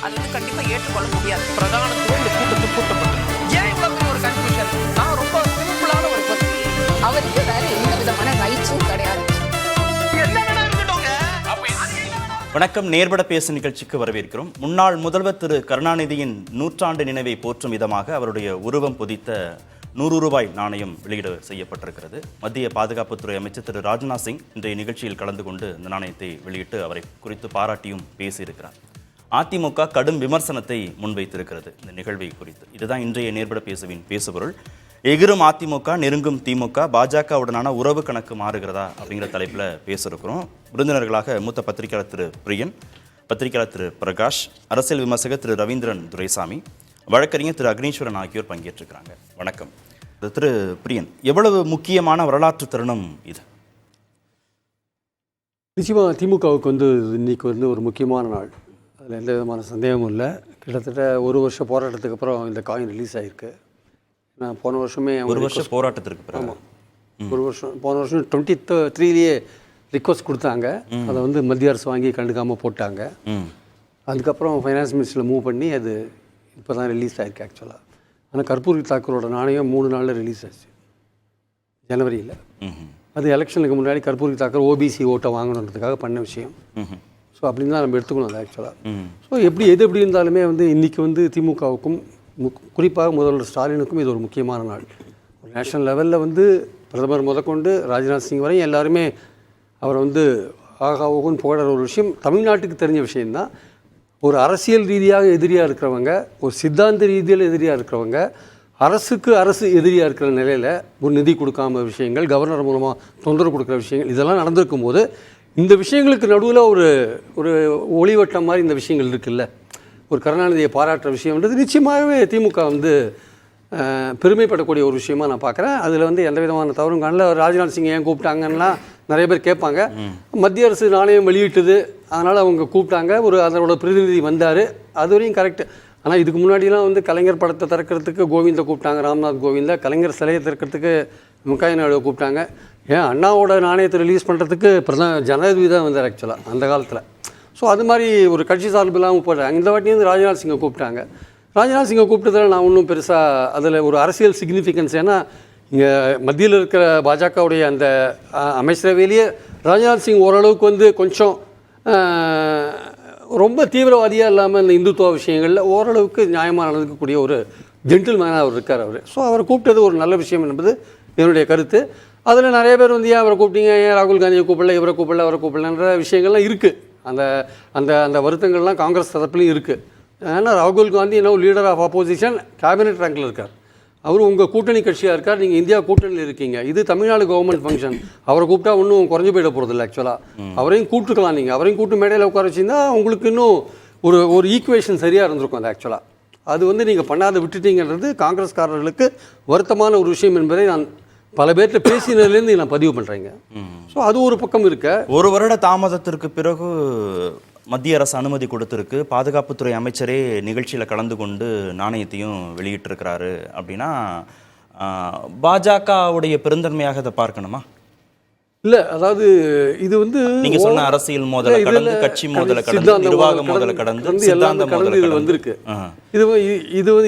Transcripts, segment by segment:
அது வந்து கண்டிப்பா ஏற்றுக்கொள்ள முடியாது. பிரதானத்துவம் இந்த கூட்டத்துக்கு கூட்டப்பட்டது. ஏன் இவ்வளவு பெரிய ஒரு கன்ஃபியூஷன்? நான் ரொம்ப சிம்பிளான ஒரு பர்சன். அவருக்கு வேற எந்த விதமான ரைட்ஸும் கிடையாது. வணக்கம். நேர்பட பேசு நிகழ்ச்சிக்கு வரவேற்கிறோம். முன்னாள் முதல்வர் திரு கருணாநிதியின் நூற்றாண்டு நினைவை போற்றும் விதமாக அவருடைய உருவம் பொதித்த 100 ரூபாய் நாணயம் வெளியீடு செய்யப்பட்டிருக்கிறது. மத்திய பாதுகாப்புத்துறை அமைச்சர் திரு ராஜ்நாத் சிங் இன்றைய நிகழ்ச்சியில் கலந்து கொண்டு இந்த நாணயத்தை வெளியிட்டு அவரை குறித்து பாராட்டியும் பேசியிருக்கிறார். அதிமுக கடும் விமர்சனத்தை முன்வைத்திருக்கிறது இந்த நிகழ்வை குறித்து. இதுதான் இன்றைய நேர்பட பேசுவின் பேசுபொருள். எகிரும் அதிமுக, நெருங்கும் திமுக, பாஜகவுடனான உறவு கணக்கு மாறுகிறதா அப்படிங்கிற தலைப்பில் பேசியிருக்கிறோம். விருந்தினர்களாக மூத்த பத்திரிகையாளர் திரு பிரியன், பத்திரிகையாளர் திரு பிரகாஷ், அரசியல் விமர்சகர் திரு ரவீந்திரன் துரைசாமி, வழக்கறிஞர் திரு அக்னீஸ்வரன் ஆகியோர் பங்கேற்றிருக்கிறாங்க. வணக்கம். திரு பிரியன், எவ்வளவு முக்கியமான வரலாற்று தருணம் இது? நிச்சயமாக திமுகவுக்கு இன்னைக்கு ஒரு முக்கியமான நாள். அதில் எந்த விதமான சந்தேகமும் இல்லை. கிட்டத்தட்ட ஒரு வருஷம் போராட்டத்துக்கு அப்புறம் இந்த காயின் ரிலீஸ் ஆகிருக்கு. நான் போன வருஷமே ஒரு வருஷம் போராட்டத்திற்கு பிறகு. ஆமாம், ஒரு வருஷம். போன வருஷம் 23 ரிக்வஸ்ட் கொடுத்தாங்க. அதை மத்திய அரசு வாங்கி கண்டுக்காமல் போட்டாங்க. அதுக்கப்புறம் ஃபைனான்ஸ் மினிஸ்டரில் மூவ் பண்ணி அது இப்போ தான் ரிலீஸ் ஆகிருக்கு ஆக்சுவலாக. ஆனால் கற்பூரி தாக்கூரோட நாணயம் 3 நாளில் ரிலீஸ் ஆச்சு, ஜனவரியில். அது எலெக்ஷனுக்கு முன்னாடி கற்பூரி தாக்கூர் ஓபிசி ஓட்டை வாங்கணுன்றதுக்காக பண்ண விஷயம். ஸோ அப்படின்னு தான் நம்ம எடுத்துக்கணும் அது ஆக்சுவலாக. ஸோ எது எப்படி இருந்தாலுமே இன்றைக்கி திமுகவுக்கும் குறிப்பாக முதல்வர் ஸ்டாலினுக்கும் இது ஒரு முக்கியமான நாள். ஒரு நேஷனல் லெவலில் பிரதமர் முதற்கொண்டு ராஜ்நாத் சிங் வரையும் எல்லாருமே அவரை ஆகாவுக்குன்னு புகழற ஒரு விஷயம் தமிழ்நாட்டுக்கு தெரிஞ்ச விஷயந்தான். ஒரு அரசியல் ரீதியாக எதிரியாக இருக்கிறவங்க, ஒரு சித்தாந்த ரீதியில் எதிரியாக இருக்கிறவங்க, அரசு எதிரியாக இருக்கிற நிலையில் ஒரு நிதி கொடுக்காம விஷயங்கள், கவர்னர் மூலமாக தொந்தரவு கொடுக்குற விஷயங்கள், இதெல்லாம் நடந்திருக்கும் போது இந்த விஷயங்களுக்கு நடுவில் ஒரு ஒளிவட்டம் மாதிரி இந்த விஷயங்கள் இருக்குல்ல. ஒரு கருணாநிதியை பாராட்டுற விஷயம்ன்றது நிச்சயமாகவே திமுக பெருமைப்படக்கூடிய ஒரு விஷயமா நான் பார்க்குறேன். அதில் எந்த விதமான தவறும் காணல. ராஜ்நாத் சிங் ஏன் கூப்பிட்டாங்கன்னா நிறைய பேர் கேட்பாங்க. மத்திய அரசு நாணயம் வெளியிட்டது, அதனால் அவங்க கூப்பிட்டாங்க, அதனோட பிரதிநிதி வந்தார், அது வரையும் கரெக்டு. ஆனால் இதுக்கு முன்னாடிலாம் கலைஞர் படத்தை திறக்கிறதுக்கு கோவிந்தை கூப்பிட்டாங்க, ராம்நாத் கோவிந்தை. கலைஞர் சிலையை திறக்கிறதுக்கு முக்காய் நாயுடுவை கூப்பிட்டாங்க. ஏன் அண்ணாவோட நாணயத்தை ரிலீஸ் பண்ணுறதுக்கு ஜனாதிபதி தான் வந்தார் ஆக்சுவலாக அந்த காலத்தில். ஸோ அது மாதிரி ஒரு கட்சி சார்பு இல்லாமல் போட்டாங்க. இந்த வாட்டி ராஜ்நாத் சிங்கை கூப்பிட்டாங்க. ராஜ்நாத் சிங்கை கூப்பிட்டதில் நான் ஒன்றும் பெருசாக அதில் ஒரு அரசியல் சிக்னிஃபிகன்ஸ், ஏன்னா இங்கே மத்தியில் இருக்கிற பாஜகவுடைய அந்த அமைச்சரவையிலேயே ராஜ்நாத் சிங் ஓரளவுக்கு கொஞ்சம் ரொம்ப தீவிரவாதியாக இல்லாமல் இந்த இந்துத்துவ விஷயங்களில் ஓரளவுக்கு நியாயமாக நடந்துக்கக்கூடிய ஒரு ஜென்டில்மேனாக அவர் இருக்கார் அவர். ஸோ அவரை கூப்பிட்டது ஒரு நல்ல விஷயம் என்பது என்னுடைய கருத்து. அதில் நிறைய பேர் ஏன் அவரை கூப்பிட்டீங்க, ஏன் ராகுல் காந்தியை கூப்பிடல, இவரை கூப்பிடல, அவரை கூப்பிடலன்ற விஷயங்கள்லாம் இருக்குது. அந்த அந்த அந்த வருத்தங்கள்லாம் காங்கிரஸ் தரப்புலையும் இருக்குது. ஏன்னா ராகுல் Gandhi leader of opposition, cabinet ரேங்கில் இருக்கார். அவர் உங்கள் கூட்டணி கட்சியாக இருக்கார், நீங்கள் இந்தியா கூட்டணியில் இருக்கீங்க. இது தமிழ்நாடு கவர்மெண்ட் ஃபங்க்ஷன். அவரை கூப்பிட்டா இன்னும் குறைஞ்சி போயிட போகிறதில்ல ஆக்சுவலாக. அவரையும் கூப்பிட்டுக்கலாம், நீங்கள் அவரையும் கூப்பிட்டு மேடையில் உட்கார வச்சிருந்தா உங்களுக்கு இன்னும் ஒரு ஈக்குவேஷன் சரியாக இருந்திருக்கும் அது ஆக்சுவலாக. அது நீங்கள் பண்ணாத விட்டுட்டீங்கன்றது காங்கிரஸ்காரர்களுக்கு வருத்தமான ஒரு விஷயம் என்பதை நான் பல பேர்கிட்ட பேசினதுலேருந்து நான் பதிவு பண்ணுறேங்க. ஸோ அது ஒரு பக்கம் இருக்க. ஒரு வருட தாமதத்திற்கு பிறகு மத்திய அரசு அனுமதி கொடுத்துருக்கு. பாதுகாப்புத்துறை அமைச்சரே நிகழ்ச்சியில் கலந்து கொண்டு நாணயத்தையும் வெளியிட்டிருக்கிறாரு. அப்படின்னா பாஜகவுடைய பெருந்தன்மையாக இதை பார்க்கணுமா? இல்லை, அதாவது இது நீங்க சொன்ன அரசியல் மோதலை கடந்து, கட்சி மோதலை கடந்து, நிர்வாக மோதலை கடந்து, சித்தாந்த மோதலை இது வந்திருக்கு.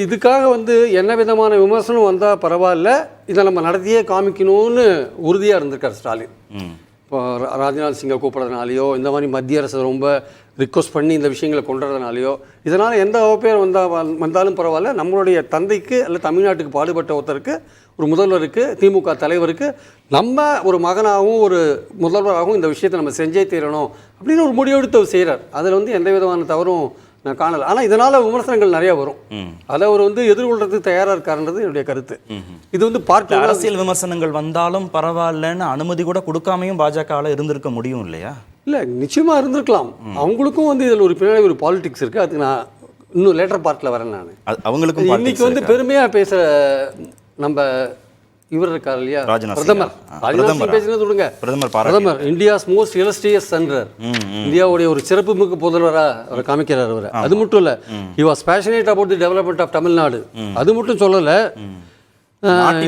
இதுக்காக என்ன விதமான விமர்சனம் வந்தால் பரவாயில்ல, இதை நம்ம நடத்தியே காமிக்கணும்னு உறுதியாக இருந்திருக்கார் ஸ்டாலின். இப்போ ராஜ்நாத் சிங்கை கூப்பிட்றதுனாலையோ, இந்த மாதிரி மத்திய அரசு ரொம்ப ரிக்வஸ்ட் பண்ணி இந்த விஷயங்களை கொண்டுறதுனாலையோ, இதனால் எந்த பேர் வந்தாலும் பரவாயில்ல, நம்மளுடைய தந்தைக்கு அல்ல தமிழ்நாட்டுக்கு பாடுபட்ட ஒருத்தருக்கு, ஒரு முதல்வருக்கு, திமுக தலைவருக்கு நம்ம ஒரு மகனாகவும் ஒரு முதல்வராகவும் இந்த விஷயத்தை நம்ம செஞ்சே தீரணும் அப்படின்னு ஒரு முடிவெடுத்து செய்கிறார். அதில் எந்த விதமான தவறும் நான் காணலை. ஆனால் இதனால் விமர்சனங்கள் நிறையா வரும். அதை அவர் எதிர்கொள்றதுக்கு தயாராக இருக்காருன்றது என்னுடைய கருத்து. இது பார்க்க அரசியல் விமர்சனங்கள் வந்தாலும் பரவாயில்லன்னு அனுமதி கூட கொடுக்காமையும் பாஜகவால் இருந்திருக்க முடியும் இல்லையா? இல்லை, நிச்சயமாக இருந்திருக்கலாம். அவங்களுக்கும் இதில் ஒரு பின்னாடி ஒரு பாலிடிக்ஸ் இருக்குது. அதுக்கு நான் இன்னும் லேட்டர் பார்ட்டில் வரேன். நான் அவங்களுக்கும் இன்னைக்கு பெருமையாக பேசுகிற நம்ம இவர் இருக்கார் இல்லையா, பிரதமர் பேசுறது விடுங்க. பிரதமர் இந்தியாஸ் மோஸ்ட் இலஸ்ட்ரியஸ் சென்டர், இந்தியாவுடைய ஒரு சிறப்பு மிக்க முதல்வராக அவர் காமிக்கிறார் அவர். அது மட்டும் இல்லை, he was passionate about the development of Tamil Nadu. அது மட்டும் சொல்லலை,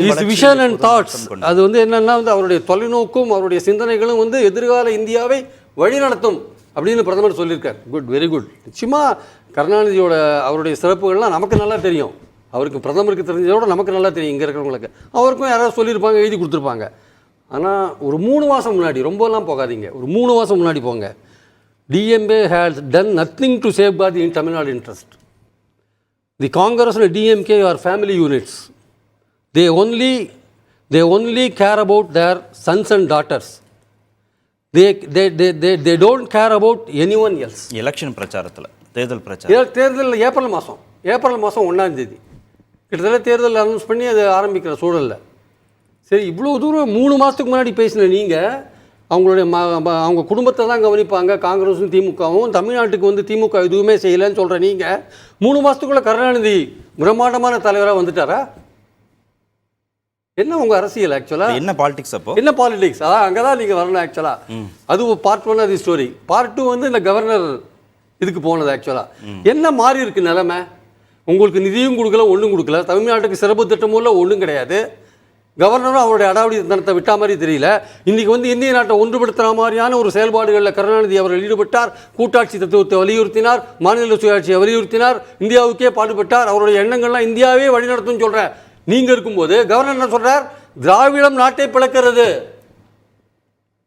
இஸ் விஷன் அண்ட் தாட்ஸ். அது என்னன்னா அவருடைய தொலைநோக்கும் அவருடைய சிந்தனைகளும் எதிர்கால இந்தியாவை வழிநடத்தும் அப்படின்னு பிரதமர் சொல்லியிருக்கார். Good, very good. நிச்சயமாக கருணாநிதியோட அவருடைய சிறப்புகள்லாம் நமக்கு நல்லா தெரியும். அவருக்கு பிரதமருக்கு தெரிஞ்சதோட நமக்கு நல்லா தெரியும் இங்கே இருக்கிறவங்களுக்கு. அவருக்கும் யாராவது சொல்லியிருப்பாங்க, எழுதி கொடுத்துருப்பாங்க. ஆனால் ஒரு 3 மாதம் முன்னாடி, ரொம்பலாம் போகாதீங்க, ஒரு 3 மாதம் முன்னாடி போங்க, DMK has done nothing to safeguard the Tamil Nadu interest. The Congress and DMK are family units. They only care about their sons and daughters. They don't care about anyone else. Election பிரச்சாரத்தில், தேர்தல் பிரச்சாரம், தேர்தல் April மாதம் 1ஆம் தேதி கிட்டத்தட்ட தேர்தல் announce பண்ணி அது ஆரம்பிக்கிற சூழலில். சரி, இவ்வளோ தூரம் 3 மாதத்துக்கு முன்னாடி பேசின நீங்கள் அவங்களுடைய அவங்க குடும்பத்தை தான் கவனிப்பாங்க, காங்கிரஸும் திமுகவும், தமிழ்நாட்டுக்கு வந்து திமுக எதுவுமே செய்யலைன்னு சொல்கிற நீங்கள் 3 மாதத்துக்குள்ளே கருணாநிதி பிரம்மாண்டமான தலைவராக வந்துட்டாரா? என்ன உங்கள் அரசியல் ஆக்சுவலாக? என்ன பாலிடிக்ஸ்? அப்போ என்ன பாலிடிக்ஸ்? அதான் அங்கே தான் நீங்கள் வரணும் ஆக்சுவலாக. அது பார்ட் 1 அது ஸ்டோரி. பார்ட் 2 வந்து இந்த கவர்னர் இதுக்கு போனது. ஆக்சுவலாக என்ன மாறி இருக்கு நிலைமை? உங்களுக்கு நிதியும் கொடுக்கல, ஒன்றும் கொடுக்கல, தமிழ்நாட்டுக்கு சிறப்பு திட்டமும் இல்லை, ஒன்றும் கிடையாது. கவர்னரும் அவருடைய அடாவடி தனத்தை விட்டா மாதிரி தெரியல. இன்றைக்கி வந்து இந்திய நாட்டை ஒன்றுபடுத்துகிற மாதிரியான ஒரு செயல்பாடுகளில் கருணாநிதி அவர்கள் ஈடுபட்டார். கூட்டாட்சி தத்துவத்தை வலியுறுத்தினார், மாநில சுயாட்சியை வலியுறுத்தினார், இந்தியாவுக்கே பாடுபட்டார். அவருடைய எண்ணங்கள்லாம் இந்தியாவே வழிநடத்தும் சொல்கிற நீங்கள் இருக்கும்போது கவர்னர் என்ன சொல்கிறார்? திராவிடம் நாட்டை பிளக்கிறது.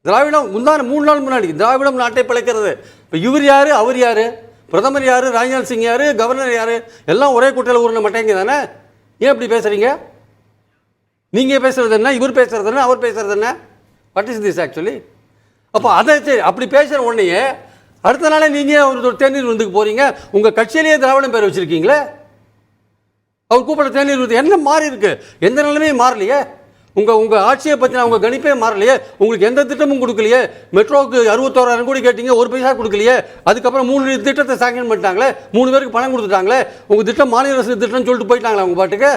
திராவிடம் 3 நாள் முன்னாடி திராவிடம் நாட்டை பிளக்கிறது. இப்போ இவர் யார், அவர் யார், பிரதமர் யார், ராஜ்நாத் சிங் யார், கவர்னர் யார், எல்லாம் ஒரே கூட்டையில் ஊரின மாட்டேங்க தானே? ஏன் இப்படி பேசுகிறீங்க? நீங்கள் பேசுகிறது என்ன, இவர் பேசுகிறது என்ன, அவர் பேசுகிறது என்ன? What is this actually? அப்போ அதை சரி அப்படி பேசுகிற உடனேயே அடுத்த நாளே நீங்கள் ஒரு தேநீர் விருந்துக்கு போகிறீங்க. உங்கள் கட்சியிலேயே திராவிடம் பேர் வச்சுருக்கீங்களே. அவர் கூப்பிட தேநீர் விருந்து என்ன மாறி இருக்கு? எந்த நிலைமையும் மாறலையே. உங்கள் ஆட்சியை பற்றின உங்கள் கணிப்பே மாறலையே. உங்களுக்கு எந்த திட்டமும் கொடுக்கலையே. மெட்ரோவுக்கு 61,000 கோடி கேட்டீங்க, ஒரு பைசா கொடுக்கலையே. அதுக்கப்புறம் 3 திட்டத்தை சாங்ஷன் பண்ணிட்டாங்களே, 3 பேருக்கு பணம் கொடுத்துட்டாங்களே. உங்கள் திட்டம் மாநில அரசு திட்டம்னு சொல்லிட்டு போயிட்டாங்களா உங்கள் பாட்டுக்கு?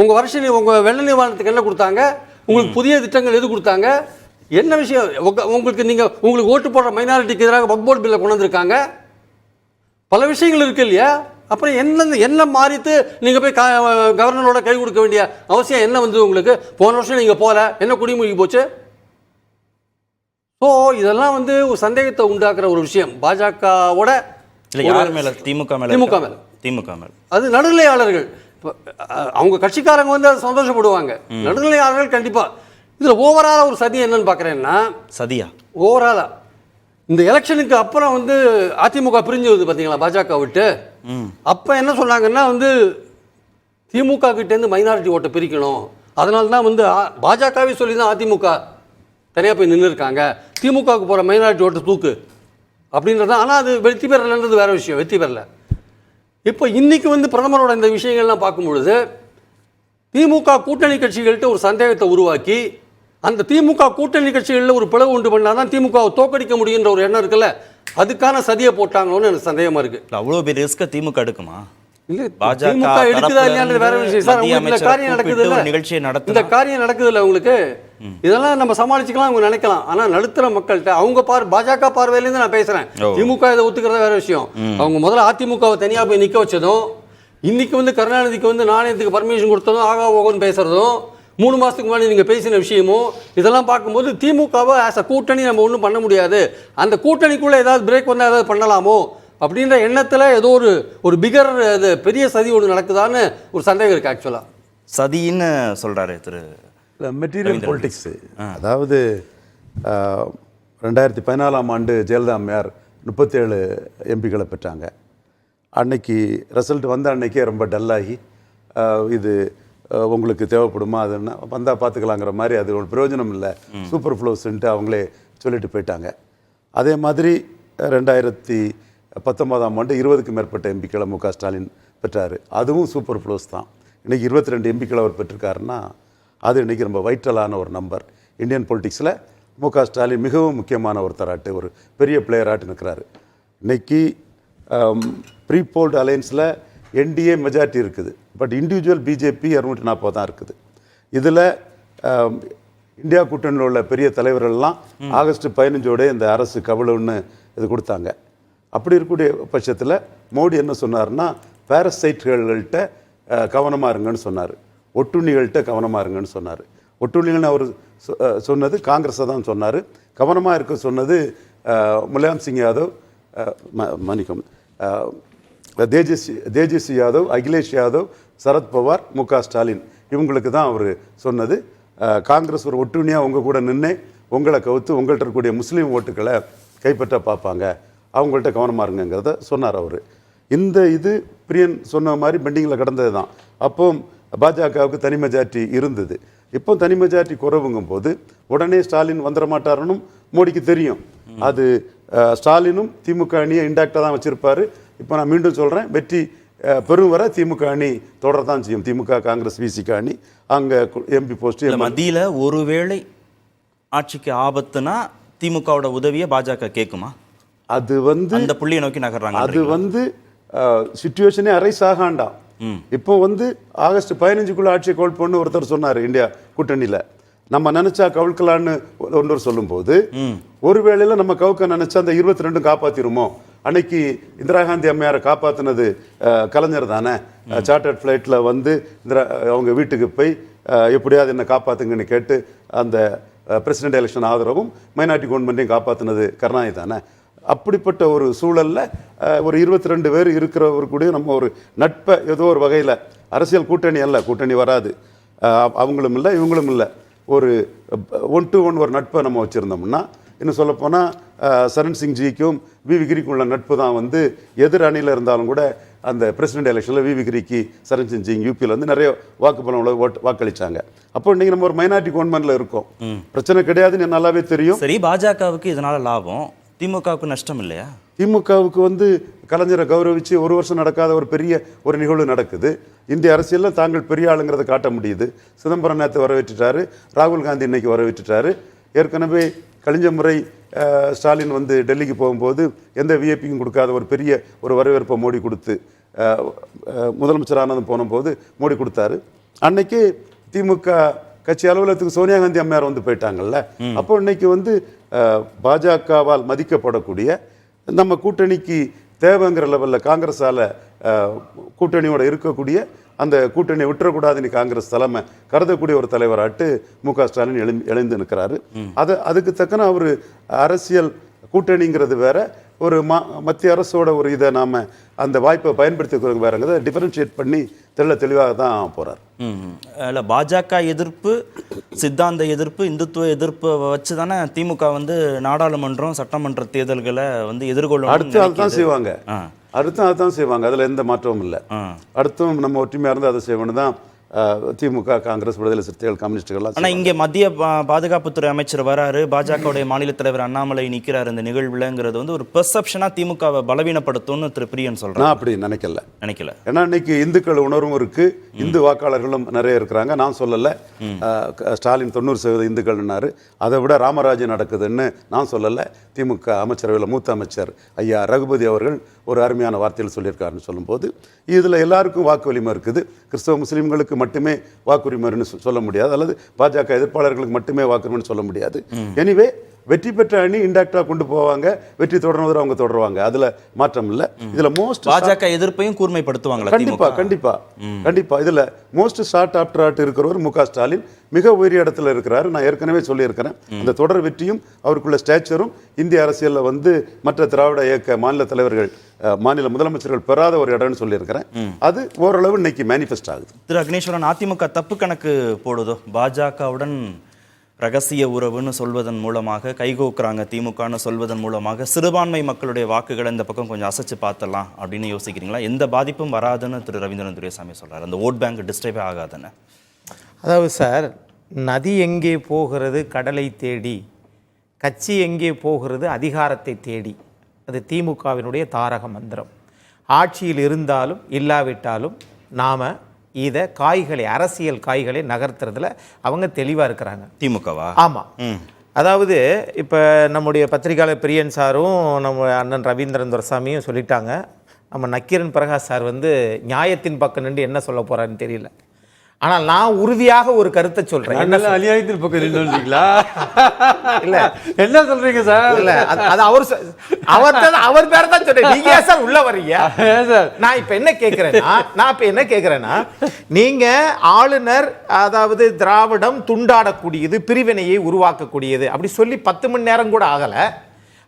உங்கள் வருஷம் உங்கள் வெள்ள நிவாரணத்துக்கு என்ன கொடுத்தாங்க? உங்களுக்கு புதிய திட்டங்கள் எது கொடுத்தாங்க? என்ன விஷயம்? உங்களுக்கு ஓட்டு போடுற மைனாரிட்டிக்கு எதிராக வக்ஃப் போர்டு பில்லை கொண்டு வந்திருக்காங்க. பல விஷயங்கள் இருக்கு இல்லையா? அப்புறம் என்ன மாறித்து நீங்கள் போய் கவர்னரோட கை கொடுக்க வேண்டிய அவசியம் என்ன வந்தது உங்களுக்கு? போன வருஷம் நீங்கள் போகல, என்ன குடிமூழ்கி போச்சு? ஸோ இதெல்லாம் வந்து ஒரு சந்தேகத்தை உண்டாக்குற ஒரு விஷயம். பாஜகவோட திமுக மேல அது நடுநிலையாளர்கள், அவங்க கட்சிக்காரங்க வந்து அதை சந்தோஷப்படுவாங்க. நடுநிலையாளர்கள் கண்டிப்பாக இதில் ஓவராலாக ஒரு சதி என்னன்னு பார்க்குறேன்னா, சதியா ஓவராலாக இந்த எலெக்ஷனுக்கு அப்புறம் வந்து அதிமுக பிரிஞ்சு வருது பார்த்தீங்களா பாஜக விட்டு. அப்போ என்ன சொன்னாங்கன்னா வந்து திமுக கிட்டேருந்து மைனாரிட்டி ஓட்டை பிரிக்கணும். அதனால தான் வந்து பாஜகவே சொல்லி தான் அதிமுக தனியாக போய் நின்று இருக்காங்க. திமுகவுக்கு போகிற மைனாரிட்டி ஓட்டை தூக்கு அப்படின்றது. ஆனால் அது வெற்றி பெறலைன்றது வேறு விஷயம், வெற்றி பெறலை. இப்போ இன்றைக்கி வந்து பிரதமரோட இந்த விஷயங்கள்லாம் பார்க்கும்பொழுது திமுக கூட்டணி கட்சிகள்கிட்ட ஒரு சந்தேகத்தை உருவாக்கி, அந்த திமுக கூட்டணி கட்சிகளில் ஒரு பிளவு உண்டு பண்ணால் தான் திமுகவை தோக்கடிக்க முடியுன்ற ஒரு எண்ணம் இருக்குல்ல, அதுக்கான சதியை போட்டாங்களோன்னு எனக்கு சந்தேகமாக இருக்குது. அவ்வளோ பெரிய ரிஸ்க்கை திமுக எடுக்குமா? இல்லை, திமுக எடுக்குதா இல்லையான்றது வேற விஷயம் சார். இந்த காரியம் நடக்குது இல்லை, நிகழ்ச்சியை நடத்த இந்த காரியம் நடக்குது இல்லை உங்களுக்கு. இதெல்லாம் நம்ம சமாளிச்சுக்கலாம் அவங்க நினைக்கலாம். ஆனால் நடுத்தர மக்கள்கிட்ட அவங்க பாஜக பார்வையிலேருந்து நான் பேசுகிறேன். திமுக இதை ஒத்துக்கிறத வேற விஷயம். அவங்க முதல்ல அதிமுகவை தனியாக போய் நிற்க வச்சதும், இன்னைக்கு வந்து கருணாநிதிக்கு வந்து நாணயத்துக்கு பர்மிஷன் கொடுத்ததும், ஆகா ஓகோன்னு பேசுறதும், 3 மாதத்துக்கு முன்னாடி நீங்கள் பேசின விஷயமும், இதெல்லாம் பார்க்கும்போது திமுகவை ஆஸ் அ கூட்டணி நம்ம ஒன்றும் பண்ண முடியாது, அந்த கூட்டணிக்குள்ளே ஏதாவது பிரேக் வந்தால் ஏதாவது பண்ணலாமோ அப்படின்ற எண்ணத்தில் ஏதோ ஒரு பிகர் பெரிய சதி ஒன்று நடக்குதான்னு ஒரு சந்தேகம் இருக்குது ஆக்சுவலாக. சதின்னு சொல்கிறாரு திரு மெட்டீரியல் பொலிட்டிக்ஸு. அதாவது 2014ஆம் ஆண்டு ஜெயலலிதா அம்மையார் 37 எம்பிக்களை பெற்றாங்க. அன்னைக்கு ரிசல்ட் வந்த அன்னைக்கே ரொம்ப டல்லாகி, இது உங்களுக்கு தேவைப்படுமா, அதுன்னா வந்தால் பார்த்துக்கலாங்கிற மாதிரி, அது ஒரு பிரயோஜனம் இல்லை, சூப்பர் ஃப்ளோஸ்ன்ட்டு அவங்களே சொல்லிட்டு போயிட்டாங்க. அதே மாதிரி 2019ஆம் ஆண்டு 20க்கும் மேற்பட்ட எம்பிக்களை மு க ஸ்டாலின் பெற்றார். அதுவும் சூப்பர் ஃப்ளோஸ் தான். இன்றைக்கி 22 எம்பிக்களை அவர் பெற்றிருக்காருன்னா அது இன்றைக்கி ரொம்ப வைட்டலான ஒரு நம்பர். இந்தியன் பொலிட்டிக்ஸில் மு க ஸ்டாலின் மிகவும் முக்கியமான ஒருத்தராட்டு, ஒரு பெரிய பிளேயராட்டு இருக்கிறாரு. இன்றைக்கி ப்ரீ போல்டு அலையன்ஸில் என்டிஏ மெஜாரிட்டி இருக்குது, பட் இண்டிவிஜுவல் பிஜேபி 240 தான் இருக்குது. இதில் இந்தியா கூட்டணியில் உள்ள பெரிய தலைவர்கள்லாம் ஆகஸ்ட் 15 இந்த அரசு கவலைன்னு இது கொடுத்தாங்க. அப்படி இருக்கக்கூடிய பட்சத்தில் மோடி என்ன சொன்னார்னா, பேரசைட்கள்கிட்ட கவனமாக இருங்கன்னு சொன்னார், ஒட்டுண்ணிகள்கிட்ட கவனமாக இருங்கன்னு சொன்னார். ஒட்டுண்ணிகள்னு அவர் சொன்னது காங்கிரஸை தான் சொன்னார். கவனமாக இருக்க சொன்னது முலாயம் சிங் யாதவ், மன்னிக்கும், தேஜஸ்வி யாதவ், அகிலேஷ் யாதவ், சரத்பவார், மு.க. ஸ்டாலின் இவங்களுக்கு தான் அவர் சொன்னது. காங்கிரஸ் ஒரு ஒட்டுணியாக உங்கள் கூட நின்று உங்களை கவுத்து உங்கள்கிட்ட இருக்கக்கூடிய முஸ்லீம் ஓட்டுக்களை கைப்பற்ற பார்ப்பாங்க, அவங்கள்ட்ட கவனமாக இருங்கிறத சொன்னார் அவர். இந்த இது பிரியன் சொன்ன மாதிரி பெண்டிங்கில் கிடந்தது தான். அப்போ பாஜகவுக்கு தனி மெஜாரிட்டி இருந்தது. இப்போ தனி மெஜாரிட்டி குறைவுங்கும் போது உடனே ஸ்டாலின் வந்துட மாட்டாருன்னு மோடிக்கு தெரியும். அது ஸ்டாலினும் திமுக அணியை இன்டாக்டாக தான் வச்சுருப்பார். இப்போ நான் மீண்டும் சொல்கிறேன், வெற்றி பெரும் வர திமுக அணி தொடரத்தான் செய்யும். திமுக, காங்கிரஸ், விசிக அணி அங்கே எம்பி போஸ்ட் மத்தியில் ஒருவேளை ஆட்சிக்கு ஆபத்துனா திமுகவோட உதவியை பாஜக கேட்குமா? அது அந்த புள்ளியை நோக்கி நகர்றாங்க. அது சிச்சுவேஷனே அரைஸ் ஆகாண்டாம். இப்போ ஆகஸ்ட் 15 ஆட்சியை கவுல் பண்ணு ஒருத்தர் சொன்னார் இந்தியா கூட்டணியில். நம்ம நினைச்சா கவுழ்க்கலான்னு ஒன்றவர் சொல்லும்போது ஒருவேளையில் நம்ம கவுக்க நினைச்சா அந்த 22 காப்பாத்திருமோ? அன்னைக்கு இந்திரா காந்தி அம்மையாரை காப்பாற்றினது கலைஞர் தானே. சார்ட்டர்ட் ஃப்ளைட்டில் அவங்க வீட்டுக்கு போய் எப்படியாவது என்ன காப்பாற்றுங்கன்னு கேட்டு அந்த பிரசிடென்ட் எலெக்ஷன் ஆதரவும் மைனாரிட்டி கவர்மெண்ட்டையும் காப்பாற்றினது கருணாநிதி தானே. அப்படிப்பட்ட ஒரு சூழலில் ஒரு 22 பேர் இருக்கிறவர் கூட நம்ம ஒரு நட்பை ஏதோ ஒரு வகையில், அரசியல் கூட்டணி அல்ல, கூட்டணி வராது, அவங்களும் இல்லை இவங்களும் இல்லை, ஒரு 1-to-1 ஒரு நட்பை நம்ம வச்சுருந்தோம்னா, இன்னும் சொல்லப்போனால் சரண் சிங்ஜிக்கும் வி விகிரிக்கும் உள்ள நட்பு தான் எதிர் அணியில் இருந்தாலும் கூட அந்த பிரசிடென்ட் எலெக்ஷனில் வி விகிரிக்கு சரண் சிங் யூபியில் நிறைய வாக்குப்பலம் வாக்களித்தாங்க. அப்போ இன்றைக்கி நம்ம ஒரு மைனாரிட்டி கவர்மெண்ட்டில் இருக்கோம், பிரச்சனை கிடையாதுன்னு நல்லாவே தெரியும். சரி, பாஜகவுக்கு இதனால் லாபம், திமுகவுக்கு நஷ்டம் இல்லையா? திமுகவுக்கு கலைஞரை கௌரவிச்சு ஒரு வருஷம் நடக்காத ஒரு பெரிய ஒரு நிகழ்வு நடக்குது. இந்திய அரசியலில் தாங்கள் பெரிய ஆளுங்கிறத காட்ட முடியுது. சிதம்பரம் நேற்று வரவேற்றுட்டாரு, ராகுல் காந்தி இன்னைக்கு வரவேற்றுட்டாரு. ஏற்கனவே கழிஞ்ச முறை ஸ்டாலின் டெல்லிக்கு போகும்போது எந்த விஐபிக்கும் கொடுக்காத ஒரு பெரிய ஒரு வரவேற்பை மோடி கொடுத்து முதலமைச்சரானதும் போனபோது மோடி கொடுத்தாரு. அன்னைக்கு திமுக கட்சி அலுவலகத்துக்கு சோனியா காந்தி அம்மையார் போயிட்டாங்கல்ல. அப்போ இன்னைக்கு பாஜகவால் மதிக்கப்படக்கூடிய நம்ம கூட்டணிக்கு தேவைங்கிற லெவலில் காங்கிரஸால் கூட்டணியோட இருக்கக்கூடிய அந்த கூட்டணியை விட்டுறக்கூடாதுன்னு காங்கிரஸ் தலைமை கருதக்கூடிய ஒரு தலைவராட்டு மு.க. ஸ்டாலின் எழுந்து நிற்கிறாரு. அதுக்கு தக்கன அவர் அரசியல் கூட்டணிங்கிறது வேற, ஒரு மத்திய அரசோட ஒரு இதை நாம் அந்த வாய்ப்பை பயன்படுத்திக்கிறோங்க வேறங்கிறத டிஃபரன்ஷியேட் பண்ணி தெளிவாக தான் போகிறார். இல்லை, பாஜக எதிர்ப்பு, சித்தாந்த எதிர்ப்பு, இந்துத்துவ எதிர்ப்பு வச்சு தானே திமுக நாடாளுமன்றம் சட்டமன்ற தேர்தல்களை எதிர்கொள்ளும். அடுத்து அதுதான் செய்வாங்க, அதுதான் செய்வாங்க, அதில் எந்த மாற்றமும் இல்லை. அடுத்தும் நம்ம ஒற்றுமையாக இருந்து அதை செய்யணும் தான் திமுக, காங்கிரஸ், விடுதலை சிறுத்தைகள், கம்யூனிஸ்டுகள். ஆனால் இங்கே மத்திய பாதுகாப்புத்துறை அமைச்சர் வராரு, பாஜகவுடைய மாநில தலைவர் அண்ணாமலை நிற்கிறார் இந்த நிகழ்வுலங்கிறது ஒரு பெர்செப்ஷனாக திமுகவை பலவீனப்படுத்தும்னு திரு பிரியன் சொல்கிறேன். நான் அப்படி நினைக்கல. ஏன்னா இன்னைக்கு இந்துக்கள் உணர்வும் இருக்கு, இந்து வாக்காளர்களும் நிறைய இருக்கிறாங்க. நான் சொல்லலை, ஸ்டாலின் 90% இந்துக்கள்னாரு. அதை விட ராமராஜ்யம் நடக்குதுன்னு நான் சொல்லலை. திமுக அமைச்சரவையில் மூத்த அமைச்சர் ஐயா ரகுபதி அவர்கள் ஒரு அருமையான வார்த்தையில் சொல்லியிருக்காருன்னு சொல்லும்போது இதில் எல்லாருக்கும் வாக்கு வலிமை இருக்குது. கிறிஸ்தவ முஸ்லீம்களுக்கு மட்டுமே வாக்குரிமைன்னு சொல்ல முடியாது, அல்லது பாஜக எதிர்ப்பாளர்களுக்கு மட்டுமே வாக்குரிமைன்னு சொல்ல முடியாது. எனிவே வெற்றி பெற்ற அணி இன்டாக்டா கொண்டு போவாங்க, வெற்றி தொடர்ந்து அவங்க தொடருவாங்க, அதுல மாற்றம் இல்லை. இதுல மோஸ்ட் பாஜக எதிர்ப்பையும் கூர்மைப்படுத்துவாங்க. கண்டிப்பா இதுல மோஸ்ட் ஷார்ட் ஆஃப்டர் ஆட் இருக்கிறவர் மு.க. ஸ்டாலின் மிக உயரிய இடத்துல இருக்கிறாரு. நான் ஏற்கனவே சொல்லியிருக்கிறேன், அந்த தொடர் வெற்றியும் அவருக்குள்ள ஸ்டேச்சரும் இந்திய அரசியலில் மற்ற திராவிட இயக்க மாநில தலைவர்கள், மாநில முதலமைச்சர்கள் பெறாத ஒரு இடம்னு சொல்லியிருக்கிறேன். அது ஓரளவு இன்னைக்கு மேனிஃபெஸ்ட் ஆகுது. திரு அக்னேஸ்வரன், அதிமுக தப்பு கணக்கு போடுதோ? பாஜகவுடன் ரகசிய உறவுன்னு சொல்வதன் மூலமாக, கைகோக்குறாங்க திமுகன்னு சொல்வதன் மூலமாக சிறுபான்மை மக்களுடைய வாக்குகளை இந்த பக்கம் கொஞ்சம் அசைச்சு பார்த்தலாம் அப்படின்னு யோசிக்கிறீங்களா? எந்த பாதிப்பும் வராதுன்னு திரு ரவீந்திரன் துரைசாமி சொல்றாரு. அந்த ஓட் பேங்க் டிஸ்டர்பே ஆகாதுன்னு. அதாவது சார், நதி எங்கே போகிறது கடலை தேடி, கட்சி எங்கே போகிறது அதிகாரத்தை தேடி. அது திமுகவினுடைய தாரக மந்திரம். ஆட்சியில் இருந்தாலும் இல்லாவிட்டாலும் நாம் இதை காய்களை, அரசியல் காய்களை நகர்த்துறதுல அவங்க தெளிவாக இருக்கிறாங்க. திமுகவா? ஆமாம். அதாவது இப்போ நம்முடைய பத்திரிகையாளர் பிரியன் சாரும் நம்ம அண்ணன் ரவீந்திரன் துரைசாமியும் சொல்லிட்டாங்க. நம்ம நக்கீரன் பிரகாஷ் சார் நியாயத்தின் பக்கம் நின்று என்ன சொல்ல போகிறாருன்னு தெரியல. ஆனால் நான் உறுதியாக ஒரு கருத்தை சொல்றேன். அநியாயத்தின் பக்கம் நின்றீங்களா? இல்ல, என்ன சொல்றீங்க சார்? இல்ல, அது அவர் பேர தான் சொல்றேன். நீங்க சார் உள்ள வர்றீங்க. நான் இப்ப என்ன கேட்கிறேன்னா நீங்க ஆளுநர், அதாவது திராவிடம் துண்டாடக்கூடியது, பிரிவினையை உருவாக்கக்கூடியது அப்படி சொல்லி 10 மணி நேரம் கூட ஆகல.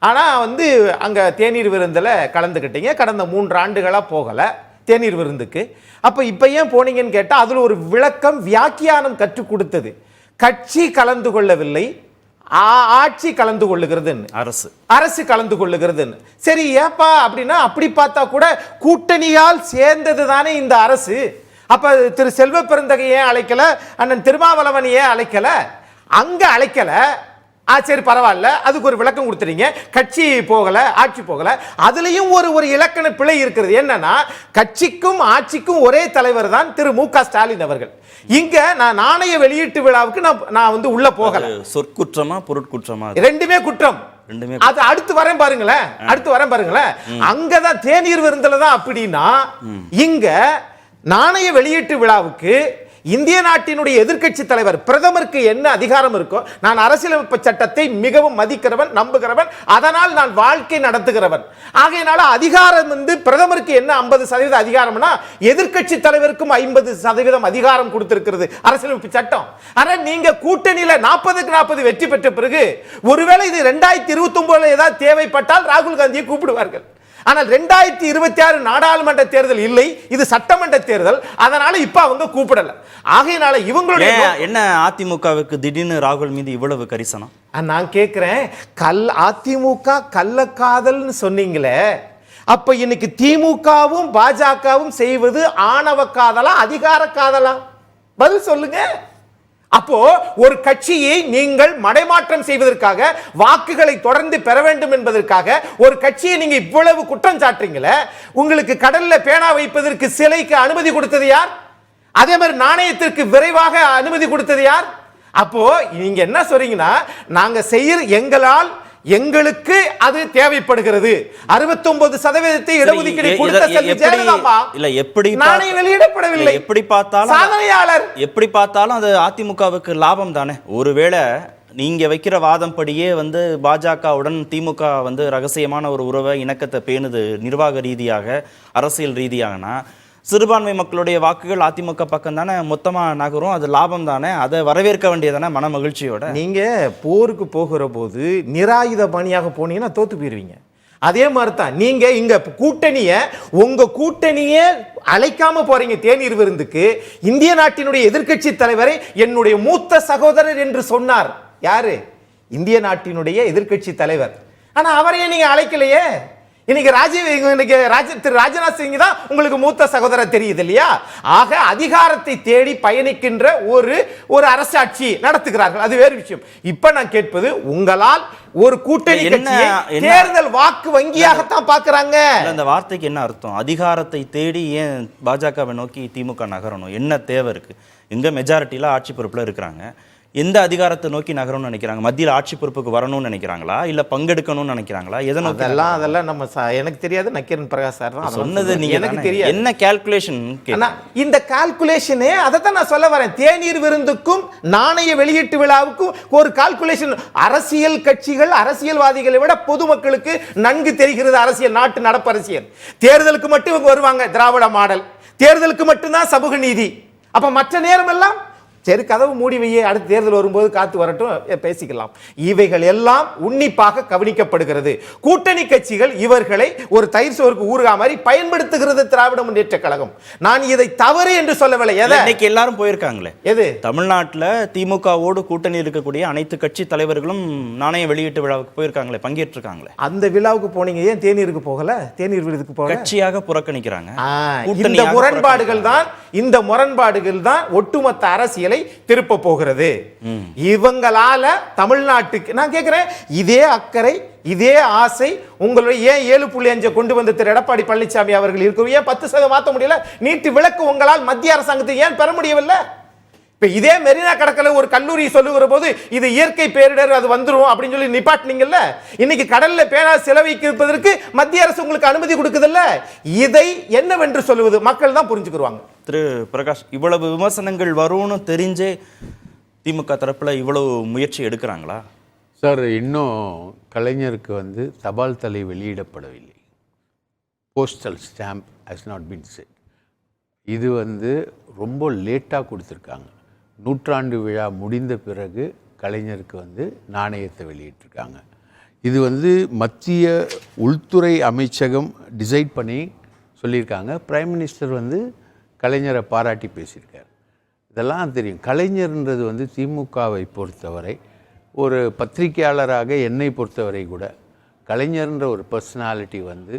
ஆனால் வந்து அங்கே தேநீர் விருந்தில் கலந்துக்கிட்டீங்க. கடந்த 3 ஆண்டுகளாக போகலை தேநீர் விருந்துக்கு. அப்போ இப்போ ஏன் போனீங்கன்னு கேட்டால் அதில் ஒரு விளக்கம், வியாக்கியானம் கற்றுக் கொடுத்தது. கட்சி கலந்து கொள்ளவில்லை, ஆட்சி கலந்து கொள்ளுகிறதுன்னு, அரசு கலந்து கொள்ளுகிறதுன்னு. சரி, ஏப்பா அப்படின்னா அப்படி பார்த்தா கூட கூட்டணியால் சேர்ந்தது தானே இந்த அரசு. அப்ப திரு செல்வ பெருந்தகை ஏன் அழைக்கல, அண்ணன் திருமாவளவன் ஏன் அழைக்கல, அங்க அழைக்கல. சரி பரவாயில்ல, அதுக்கு ஒரு விளக்கம் கொடுத்துறீங்க. கட்சி போகல, ஆட்சி போகல. அதுலயும் ஒரு இலக்கண பிழை இருக்கிறது. என்னன்னா, கட்சிக்கும் ஆட்சிக்கும் ஒரே தலைவர் தான் திரு மு.க. ஸ்டாலின் அவர்கள். இங்க நான் நாணய வெளியீட்டு விழாவுக்கு நான் வந்து உள்ள போகல. சொற்குற்றமா பொருட்குற்றமா? ரெண்டுமே குற்றம். அது அடுத்து வரேன் பாருங்களேன். அங்கதான் தேநீர் விருந்துல தான் அப்படின்னா, இங்க நாணய வெளியீட்டு விழாவுக்கு இந்திய நாட்டினுடைய எதிர்க்கட்சி தலைவர் பிரதமருக்கு என்ன அதிகாரம் இருக்கோ, நான் அரசியலமைப்பு சட்டத்தை மிகவும் மதிக்கிறவன், நம்புகிறவன், அதனால் நான் வாழ்க்கை நடத்துகிறவன். ஆகையினால அதிகாரம் வந்து பிரதமருக்கு என்ன 50% அதிகாரம்னா, எதிர்க்கட்சி தலைவருக்கும் 50% அதிகாரம் கொடுத்திருக்கிறது அரசியலமைப்பு சட்டம். ஆனா நீங்க கூட்டணியில 40க்கு 40 வெற்றி பெற்ற பிறகு ஒருவேளை இது 2029 ஏதாவது தேவைப்பட்டால் ராகுல் காந்தியை கூப்பிடுவார்கள். ஆனால் 2026 நாடாளுமன்ற தேர்தல் இல்லை, இது சட்டமன்ற தேர்தல். அதனால இப்ப அவங்க கூப்பிடல. ஆகையினால இவங்களுடைய என்ன அதிமுகவுக்கு திடீர்னு ராகுல் மீது இவ்வளவு கரிசனம்? நான் கேட்கிறேன், அதிமுக கள்ளக்காதல்னு சொன்னீங்களே, அப்ப இன்னைக்கு திமுகவும் பாஜகவும் செய்வது ஆணவ காதலா, அதிகார காதலா? பதில் சொல்லுங்க. அப்போ ஒரு கட்சியை நீங்கள் மடைமாற்றம் செய்வதற்காக, வாக்குகளை தொடர்ந்து பெற வேண்டும் என்பதற்காக ஒரு கட்சியை நீங்க இவ்வளவு குற்றம் சாட்டுறீங்களே. உங்களுக்கு கடல்ல பேனா வைப்பதற்கு சிலைக்கு அனுமதி கொடுத்தது யார்? அதே மாதிரி நாணயத்திற்கு விரைவாக அனுமதி கொடுத்தது யார்? அப்போ நீங்க என்ன சொல்றீங்கன்னா, நாங்க செய்ய எங்களுக்கு அது தேவைப்படுகிறது. 69% இடஒதுக்கீடு கொடுத்த செல்வி ஜெயலலிதா இல்ல, எப்படி நாணயம் வெளியிடப்படவில்லை. எப்படி பார்த்தாலும் சாதனையாளர், எப்படி பார்த்தாலும் அது அதிமுகவுக்கு லாபம் தானே. ஒருவேளை நீங்க வைக்கிற வாதம் படியே வந்து பாஜகவுடன் திமுக வந்து ரகசியமான ஒரு உறவை, இணக்கத்தை பேணுது நிர்வாக ரீதியாக, அரசியல் ரீதியாகனா, சிறுபான்மை மக்களுடைய வாக்குகள் அதிமுக பக்கம் தானே மொத்தமா நகரும். அது லாபம் தானே, அதை வரவேற்க வேண்டியதானே மன மகிழ்ச்சியோட. நீங்க போருக்கு போகிற போது நிராயுத பணியாக போனீங்கன்னா தோத்து போயிருவீங்க. அதே மாதிரி தான் நீங்க இங்க உங்க கூட்டணியே அழைக்காம போறீங்க தேநீர் விருந்துக்கு. இந்திய நாட்டினுடைய எதிர்க்கட்சி தலைவரை என்னுடைய மூத்த சகோதரர் என்று சொன்னார். யாரு? இந்திய நாட்டினுடைய எதிர்க்கட்சி தலைவர். ஆனா அவரையே நீங்க அழைக்கலையே. இன்னைக்கு திரு ராஜ்நாத் சிங் தான் உங்களுக்கு மூத்த சகோதரர் தெரியுது இல்லையா? ஆக அதிகாரத்தை தேடி பயணிக்கின்ற ஒரு அரசாட்சி நடத்துகிறார்கள், அது வேறு விஷயம். இப்ப நான் கேட்பது, உங்களால் ஒரு கூட்டணி கட்சியை தேர்தல் வாக்கு வங்கியாகத்தான் பார்க்கறாங்க. அந்த வார்த்தைக்கு என்ன அர்த்தம்? அதிகாரத்தை தேடி ஏன் பாஜகவை நோக்கி திமுக நகரணும்? என்ன தேவை இருக்கு? எங்க மெஜாரிட்டியில ஆட்சி பொறுப்புல இருக்கிறாங்க, எந்த அதிகாரத்தை நோக்கி நகரணும்னு நினைக்கிறாங்க? மத்தியில் ஆட்சி பொறுப்புக்கு வரணும்னு நினைக்கிறாங்களா, இல்ல பங்கெடுக்கணும்னு நினைக்கிறாங்களா? அதெல்லாம் நம்ம எனக்கு தெரியாது. நக்கீரன் பிரகாஷ் சார் சொன்னது நீங்க எனக்கு தெரியாது. என்ன கால்குலேஷன்? இந்த கால்குலேஷனே அதை தான் நான் சொல்ல வரேன். தேநீர் விருந்துக்கும் நாணய வெளியீட்டு விழாவுக்கும் ஒரு கால்குலேஷன். அரசியல் கட்சிகள், அரசியல்வாதிகளை விட பொதுமக்களுக்கு நன்கு தெரிகிறது அரசியல், நாட்டு நடப்பு அரசியல். தேர்தலுக்கு மட்டும் இவங்க வருவாங்க, திராவிட மாடல். தேர்தலுக்கு மட்டும்தான் சமூக நீதி. அப்ப மற்ற நேரம் எல்லாம் சரி கதவு மூடி வையே, அடுத்த தேர்தல் வரும்போது காத்து வரட்டும், பேசிக்கலாம். இவைகள் எல்லாம் உன்னிப்பாக கவனிக்கப்படுகிறது. கூட்டணி கட்சிகள் இவர்களை ஒரு தயிர் சோறுக்கு ஊறுகா மாதிரி பயன்படுத்துகிறது திராவிட முன்னேற்ற கழகம். நான் இதை தவறு என்று சொல்லவில்லை. இன்னைக்கு எல்லாரும் போயிருக்காங்களே, எது தமிழ்நாட்டில் திமுகவோடு கூட்டணி இருக்கக்கூடிய அனைத்து கட்சி தலைவர்களும் நாணய வெளியீட்டு விழாவுக்கு போயிருக்காங்களே, பங்கேற்றிருக்காங்களே. அந்த விழாவுக்கு போனீங்க, ஏன் தேநீருக்கு போகல? தேநீர் விருதுக்கு போக கட்சியாக புறக்கணிக்கிறாங்க. இந்த முரண்பாடுகள் தான் ஒட்டுமொத்த அரசியலை திருப்ப போகிறது. இவங்களால தமிழ்நாட்டுக்கு நான் கேட்கிறேன், இதே அக்கறை, இதே ஆசை உங்களுடைய ஏன் 7.5 கொண்டு வந்த திரு எடப்பாடி பழனிசாமி அவர்கள் இருக்கிற ஏன் 10% மாற்ற முடியல? நீட்டு விலக்கு உங்களால் மத்திய அரசாங்கத்தை ஏன் பெற முடியவில்லை? இப்ப இதே மெரினா கடற்கரை ஒரு கல்லூரி சொல்லுகிற போது இது இயற்கை பேரிடர், அது வந்துரும் அப்படின்னு சொல்லி நிப்பாட்டினீங்கல்ல. இன்னைக்கு கடல்ல பேனா செலவழிப்பதற்கு மத்திய அரசு உங்களுக்கு அனுமதி கொடுக்குதுல்ல. இதை என்னவென்று சொல்லுவது மக்கள் தான் புரிஞ்சுக்குவாங்க. திரு பிரகாஷ், இவ்வளவு விமர்சனங்கள் வரும்னு தெரிஞ்சே திமுக தரப்புல இவ்வளவு முயற்சி எடுக்கிறாங்களா சார்? இன்னும் கலைஞருக்கு வந்து தபால் தலை வெளியிடப்படவில்லை. Postal stamp has not been set. இது வந்து ரொம்ப லேட்டாக கொடுத்துருக்காங்க. 100ஆண்டு விழா முடிந்த பிறகு கலைஞருக்கு வந்து நாணயத்தை வெளியிட்டிருக்காங்க. இது வந்து மத்திய உள்துறை அமைச்சகம் டிசைட் பண்ணி சொல்லியிருக்காங்க. பிரைம் மினிஸ்டர் வந்து கலைஞரை பாராட்டி பேசியிருக்கார். இதெல்லாம் தெரியும். கலைஞர்ன்றது வந்து திமுகவை பொறுத்தவரை, ஒரு பத்திரிகையாளராக என்னை பொறுத்தவரை கூட கலைஞர்ன்ற ஒரு பர்சனாலிட்டி வந்து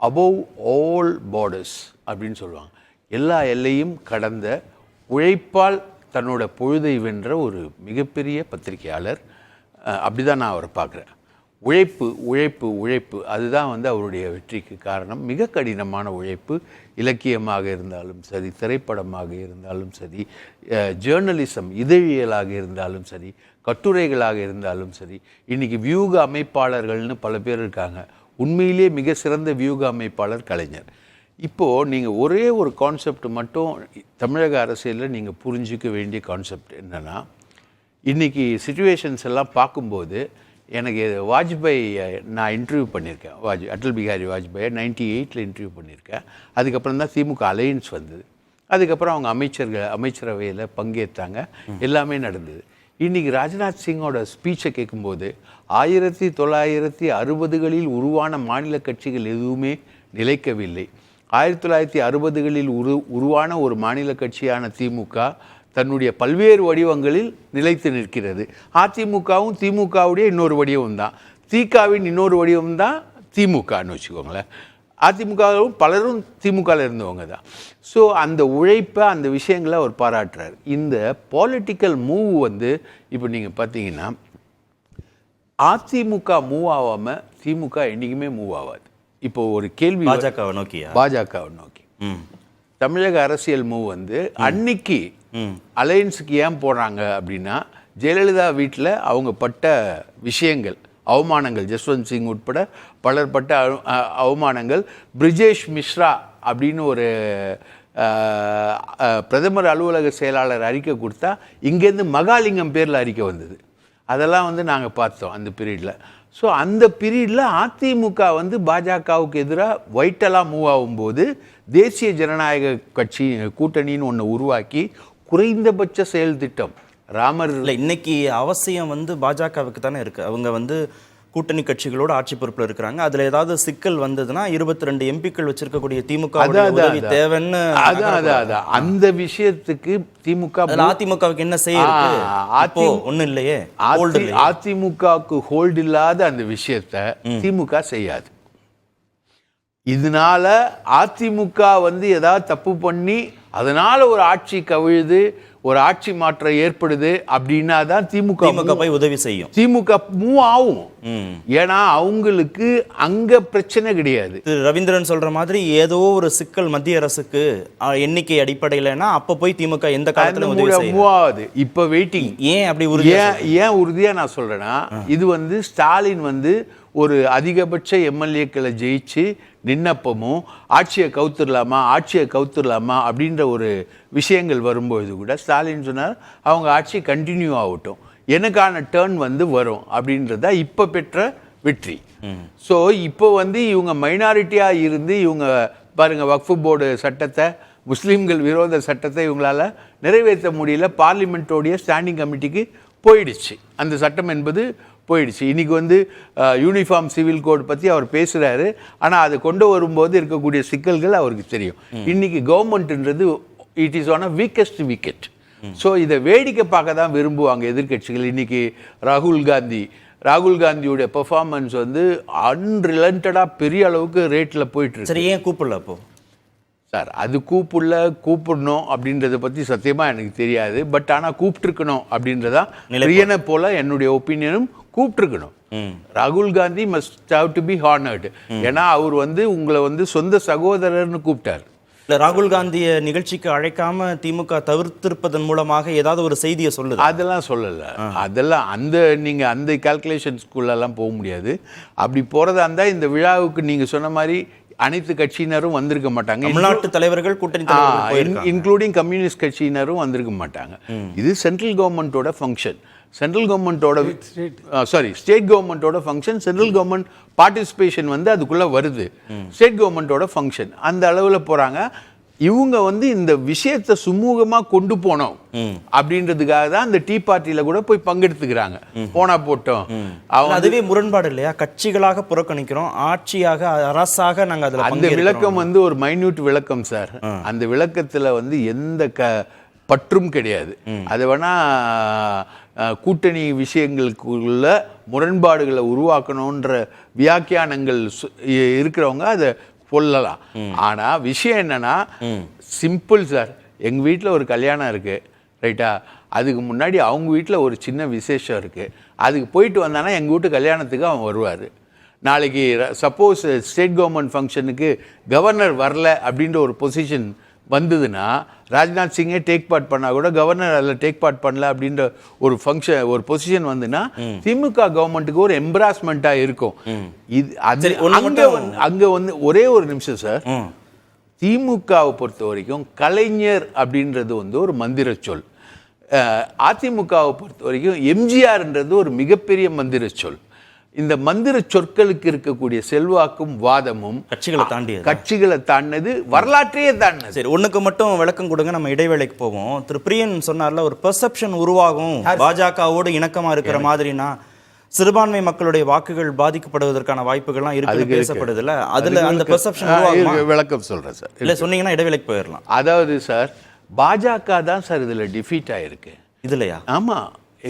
அபோவ் ஆல் பார்டர்ஸ் அப்படின்னு சொல்லுவாங்க. எல்லா எல்லையும் கடந்த உழைப்பால் தன்னோட பொழுதை வென்ற ஒரு மிகப்பெரிய பத்திரிகையாளர். அப்படி தான் நான் அவரை பார்க்குறேன். உழைப்பு உழைப்பு உழைப்பு அதுதான் வந்து அவருடைய வெற்றிக்கு காரணம். மிக கடினமான உழைப்பு. இலக்கியமாக இருந்தாலும் சரி, திரைப்படமாக இருந்தாலும் சரி, ஜேர்னலிசம் இதழியலாக இருந்தாலும் சரி, கட்டுரைகளாக இருந்தாலும் சரி. இன்றைக்கி வியூக அமைப்பாளர்கள்னு பல பேர் இருக்காங்க. உண்மையிலே மிக சிறந்த வியூக அமைப்பாளர் கலைஞர். இப்போது நீங்கள் ஒரே ஒரு கான்செப்ட் மட்டும் தமிழக அரசியலில் நீங்கள் புரிஞ்சிக்க வேண்டிய கான்செப்ட் என்னென்னா, இன்றைக்கி சிச்சுவேஷன்ஸ் எல்லாம் பார்க்கும்போது எனக்கு வாஜ்பாய் நான் இன்டர்வியூ பண்ணியிருக்கேன். அடல் பிஹாரி வாஜ்பாயை 98 இன்டர்வியூ பண்ணியிருக்கேன். அதுக்கப்புறம் தான் திமுக அலையன்ஸ் வந்தது. அதுக்கப்புறம் அவங்க அமைச்சரவையில் பங்கேற்றாங்க. எல்லாமே நடந்தது. இன்றைக்கி ராஜ்நாத் சிங்கோட ஸ்பீச்சை கேட்கும்போது 1960களில் உருவான மாநில கட்சிகள் எதுவுமே நிலைக்கவில்லை. 1960களில் உருவான ஒரு மாநில கட்சியான திமுக தன்னுடைய பல்வேறு வடிவங்களில் நிலைத்து நிற்கிறது. அதிமுகவும் திமுகவுடைய இன்னொரு வடிவம் தான், திகாவின் இன்னொரு வடிவம் தான் திமுகன்னு வச்சுக்கோங்களேன். அதிமுகவும் பலரும் திமுகவில் இருந்தவங்க தான். ஸோ அந்த உழைப்பை, அந்த விஷயங்களை அவர் பாராட்டுறார். இந்த பாலிட்டிக்கல் மூவ் வந்து இப்போ நீங்கள் பார்த்தீங்கன்னா அதிமுக மூவ் ஆகாமல் திமுக என்றைக்குமே மூவ் ஆகாது. இப்போ ஒரு கேள்வி பாஜகவை நோக்கி தமிழக அரசியல் மூவ் வந்து அன்னைக்கு அலையன்ஸுக்கு ஏன் போடுறாங்க அப்படின்னா, ஜெயலலிதா வீட்டில் அவங்க பட்ட விஷயங்கள், அவமானங்கள், ஜஸ்வந்த் சிங் உட்பட பலர் பட்ட அவமானங்கள். பிரிஜேஷ் மிஸ்ரா அப்படின்னு ஒரு பிரதமர் அலுவலக செயலாளர் அறிக்கை கொடுத்தா இங்கேருந்து மகாலிங்கம் பேரில் அறிக்கை வந்தது. அதெல்லாம் வந்து நாங்கள் பார்த்தோம் அந்த பீரியடில். ஸோ அந்த பீரியடில் அதிமுக வந்து பாஜகவுக்கு எதிராக வைட்டலாக மூவ் ஆகும்போது தேசிய ஜனநாயக கட்சி கூட்டணின்னு ஒன்று உருவாக்கி குறைந்தபட்ச செயல் திட்டம் ராமர் இல்லை, இன்னைக்கு அவசியம் வந்து பாஜகவுக்கு தானே இருக்குது. அவங்க வந்து கூட்டணி கட்சிகளோட ஆட்சி பொறுப்பில் இருக்கிறாங்க. அதில் ஏதாவது சிக்கல் வந்ததுன்னா 22 எம்பிக்கள் வச்சிருக்கக்கூடிய திமுக உதவி தேவைன்னு அந்த விஷயத்துக்கு திமுக அதிமுகவுக்கு என்ன செய்ய ஒன்றும் இல்லையே. அதிமுகவுக்கு ஹோல்டு இல்லாத அந்த விஷயத்தை திமுக செய்யாது. இதனால அதிமுக வந்து ஏதாவது தப்பு பண்ணி அதனால ஒரு ஆட்சி கவிழுது, ஒரு ஆட்சி மாற்றம் ஏற்படுது அப்படின்னா தான் திமுக போய் உதவி செய்யும். திமுக மூவ் ஆகும். ஏன்னா அவங்களுக்கு அங்க பிரச்சனை கிடையாது. ரவீந்திரன் சொல்ற மாதிரி ஏதோ ஒரு சிக்கல் மத்திய அரசுக்கு எண்ணிக்கை அடிப்படையிலனா அப்ப போய் திமுக எந்த காலத்துல மூவ் ஆகுது. இப்ப வெயிட்டிங். ஏன் அப்படி ஏன் உறுதியா நான் சொல்றேன்னா, இது வந்து ஸ்டாலின் வந்து ஒரு அதிகபட்ச எம்எல்ஏக்களை ஜெயிச்சு நின்னப்பமும் ஆட்சியை கவுத்துடலாமா அப்படின்ற ஒரு விஷயங்கள் வரும்போது கூட ஸ்டாலின் சொன்னார் அவங்க ஆட்சி கண்டினியூ ஆகட்டும், எனக்கான டேர்ன் வந்து வரும் அப்படின்றத இப்போ பெற்ற வெற்றி. ஸோ இப்போ வந்து இவங்க மைனாரிட்டியாக இருந்து இவங்க பாருங்கள், வக்ஃபு போர்டு சட்டத்தை, முஸ்லீம்கள் விரோத சட்டத்தை இவங்களால நிறைவேற்ற முடியல. பார்லிமெண்ட்டோடைய ஸ்டாண்டிங் கமிட்டிக்கு போயிடுச்சு அந்த சட்டம் என்பது போயிடுச்சு. இன்றைக்கி வந்து யூனிஃபார்ம் சிவில் கோட் பற்றி அவர் பேசுகிறாரு. ஆனால் அதை கொண்டு வரும்போது இருக்கக்கூடிய சிக்கல்கள் அவருக்கு தெரியும். இன்றைக்கி கவர்மெண்ட்ன்றது it is an a weakest wicket. So இதை வேடிக்கை பார்க்க தான் விரும்புவாங்க எதிர்கட்சிகள். இன்றைக்கி ராகுல் காந்தியுடைய பெர்ஃபார்மன்ஸ் வந்து அன்ரிலண்டடாக பெரிய அளவுக்கு ரேட்டில் போயிட்டுருக்கு. சரி, ஏன் கூப்பிடல அப்போ சார்? அது கூப்பிடணும் அப்படின்றத பற்றி சத்தியமாக எனக்கு தெரியாது. பட் ஆனால் கூப்பிட்டுருக்கணும் அப்படின்றதான் பிரியனை போல என்னுடைய ஒப்பீனியனும். கூப்பிட்டுருக்கணும். ராகுல் Gandhi must have to be honoured. ஏன்னா அவர் வந்து உங்களை வந்து சொந்த சகோதரர்னு கூப்பிட்டார். இல்லை, ராகுல் காந்தியை நிகழ்ச்சிக்கு அழைக்காம திமுக தவிர்த்திருப்பதன் மூலமாக ஏதாவது ஒரு செய்தியை சொல்லுது? அதெல்லாம் சொல்லலை. அதெல்லாம் நீங்கள் அந்த கால்குலேஷன்ஸ்குள்ளெல்லாம் போக முடியாது. அப்படி போகிறதா இருந்தால் இந்த விழாவுக்கு நீங்கள் சொன்ன மாதிரி அனைத்து கட்சியினரும் வந்திருக்க மாட்டாங்க. தமிழ்நாட்டு தலைவர்கள், கூட்டணி இன்க்ளூடிங் கம்யூனிஸ்ட் கட்சியினரும் வந்திருக்க மாட்டாங்க. இது சென்ட்ரல் கவர்மெண்ட்டோட ஃபங்க்ஷன். ஸ்டேட் கவர்மெண்ட்டோட ஃபங்க்ஷன். சென்ட்ரல் கவர்மெண்ட் பார்ட்டிசிபேஷன் வந்து அதுக்குள்ளே வருது. ஸ்டேட் கவர்மெண்ட்டோட ஃபங்க்ஷன். அந்த அளவில் போகிறாங்க. இவங்க வந்து இந்த விஷயத்தை சுமூகமா கொண்டு போனோம் அப்படின்றதுக்காக தான் இந்த டீ பார்ட்டியில கூட போய் பங்கெடுத்துக்கிறாங்க. போனா போட்டோம். அவங்க அதுவே முரண்பாடு இல்லையா? கட்சிகளாக புறக்கணிக்கிறோம், ஆட்சியாக அரசாக நாங்க அதுல அந்த விளக்கம் வந்து ஒரு மைன்யூட் விளக்கம் சார். அந்த விளக்கத்துல வந்து எந்த பற்றும் கிடையாது. அது வேணா கூட்டணி விஷயங்களுக்குள்ள முரண்பாடுகளை உருவாக்கணுன்ற வியாக்கியானங்கள் இருக்கிறவங்க அதை சொல்லலாம். ஆனா விஷயம் என்னன்னா சிம்பிள் சார். எங்க வீட்டில் ஒரு கல்யாணம் இருக்கு, ரைட்டா? அதுக்கு முன்னாடி அவங்க வீட்டில் ஒரு சின்ன விசேஷம் இருக்கு. அதுக்கு போயிட்டு வந்தானா எங்க வீட்டு கல்யாணத்துக்கு அவன் வருவார். நாளைக்கு சப்போஸ் ஸ்டேட் கவர்மெண்ட் ஃபங்க்ஷனுக்கு கவர்னர் வரல அப்படின்ற ஒரு பொசிஷன் வந்ததுன்னா, ராஜ்நாத் சிங்கே டேக் பார்ட் பண்ணா கூட கவர்னர் அதில் டேக் பார்ட் பண்ணல அப்படின்ற ஒரு ஃபங்க்ஷன் ஒரு பொசிஷன் வந்துன்னா திமுக கவர்மெண்ட்டுக்கு ஒரு எம்பாரஸ்மெண்ட்டாக இருக்கும். இது அது அங்கே வந்து ஒரே ஒரு நிமிஷம் சார். திமுகவை பொறுத்த வரைக்கும் கலைஞர் அப்படின்றது வந்து ஒரு மந்திர சொல். அதிமுகவை பொறுத்த வரைக்கும் எம்ஜிஆர்ன்றது ஒரு மிகப்பெரிய மந்திர சொல். இந்த மந்திர சொற்களுக்கு இருக்கக்கூடிய செல்வாக்கும் வாதமும் கட்சிகளை தாண்டினது, வரலாற்றையே தாண்டினது. சரி, ஒண்ணுக்கு மட்டும் விளக்கம் கொடுங்க, நம்ம இடைவேளைக்கு போவோம். திரு பிரியன் சொன்னார்ல, ஒரு பெர்செப்ஷன் உருவாகும் பாஜகவோடு இணக்கமா இருக்கிற மாதிரினா சிறுபான்மை மக்களுடைய வாக்குகள் பாதிக்கப்படுவதற்கான வாய்ப்புகள்லாம் இருக்கு பேசப்படுதுல்ல, அதுல அந்த பெர்செப்ஷன் உருவாகுமா? விளக்கம் சொல்றேன் சார். இல்ல சொன்னீங்கன்னா இடைவேளைக்கு போயிடலாம். அதாவது சார், பாஜக தான் சார் இதுல டிஃபீட் ஆயிருக்கு. இதுலயா? ஆமா,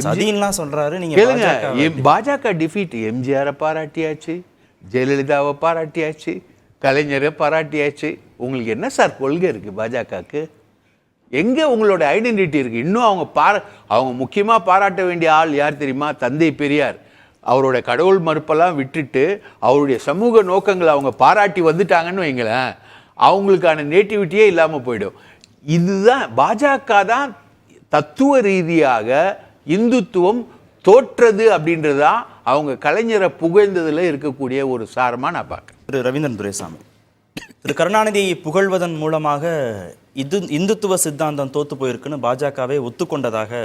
சதின்லாம் சொல்றாரு. நீங்க கேளுங்க, பாஜக டிஃபீட். எம்ஜிஆரை பாராட்டியாச்சு, ஜெயலலிதாவை பாராட்டியாச்சு, கலைஞரை பாராட்டியாச்சு. உங்களுக்கு என்ன சார் கொள்கை இருக்கு பாஜகவுக்கு? எங்க உங்களோட ஐடென்டிட்டி இருக்கு? இன்னும் அவங்க முக்கியமா பாராட்ட வேண்டிய ஆள் யார் தெரியுமா? தந்தை பெரியார். அவரோட கடவுள் மறுப்பெல்லாம் விட்டுட்டு அவருடைய சமூக நோக்கங்களை அவங்க பாராட்டி வந்துட்டாங்கன்னு வைங்களேன், அவங்களுக்கான நேட்டிவிட்டியே இல்லாம போயிடும். இதுதான் பாஜக தான் தத்துவ ரீதியாக இந்துத்துவம் தோற்றது அப்படின்றதான் அவங்க கலைஞரை புகழ்ந்ததுல இருக்கக்கூடிய ஒரு சாரமா நான் பார்க்கிறேன். திரு ரவீந்திரன் துரைசாமி, திரு கருணாநிதியை புகழ்வதன் மூலமாக இந்துத்துவ சித்தாந்தம் தோத்து போயிருக்குன்னு பாஜகவே ஒத்துக்கொண்டதாக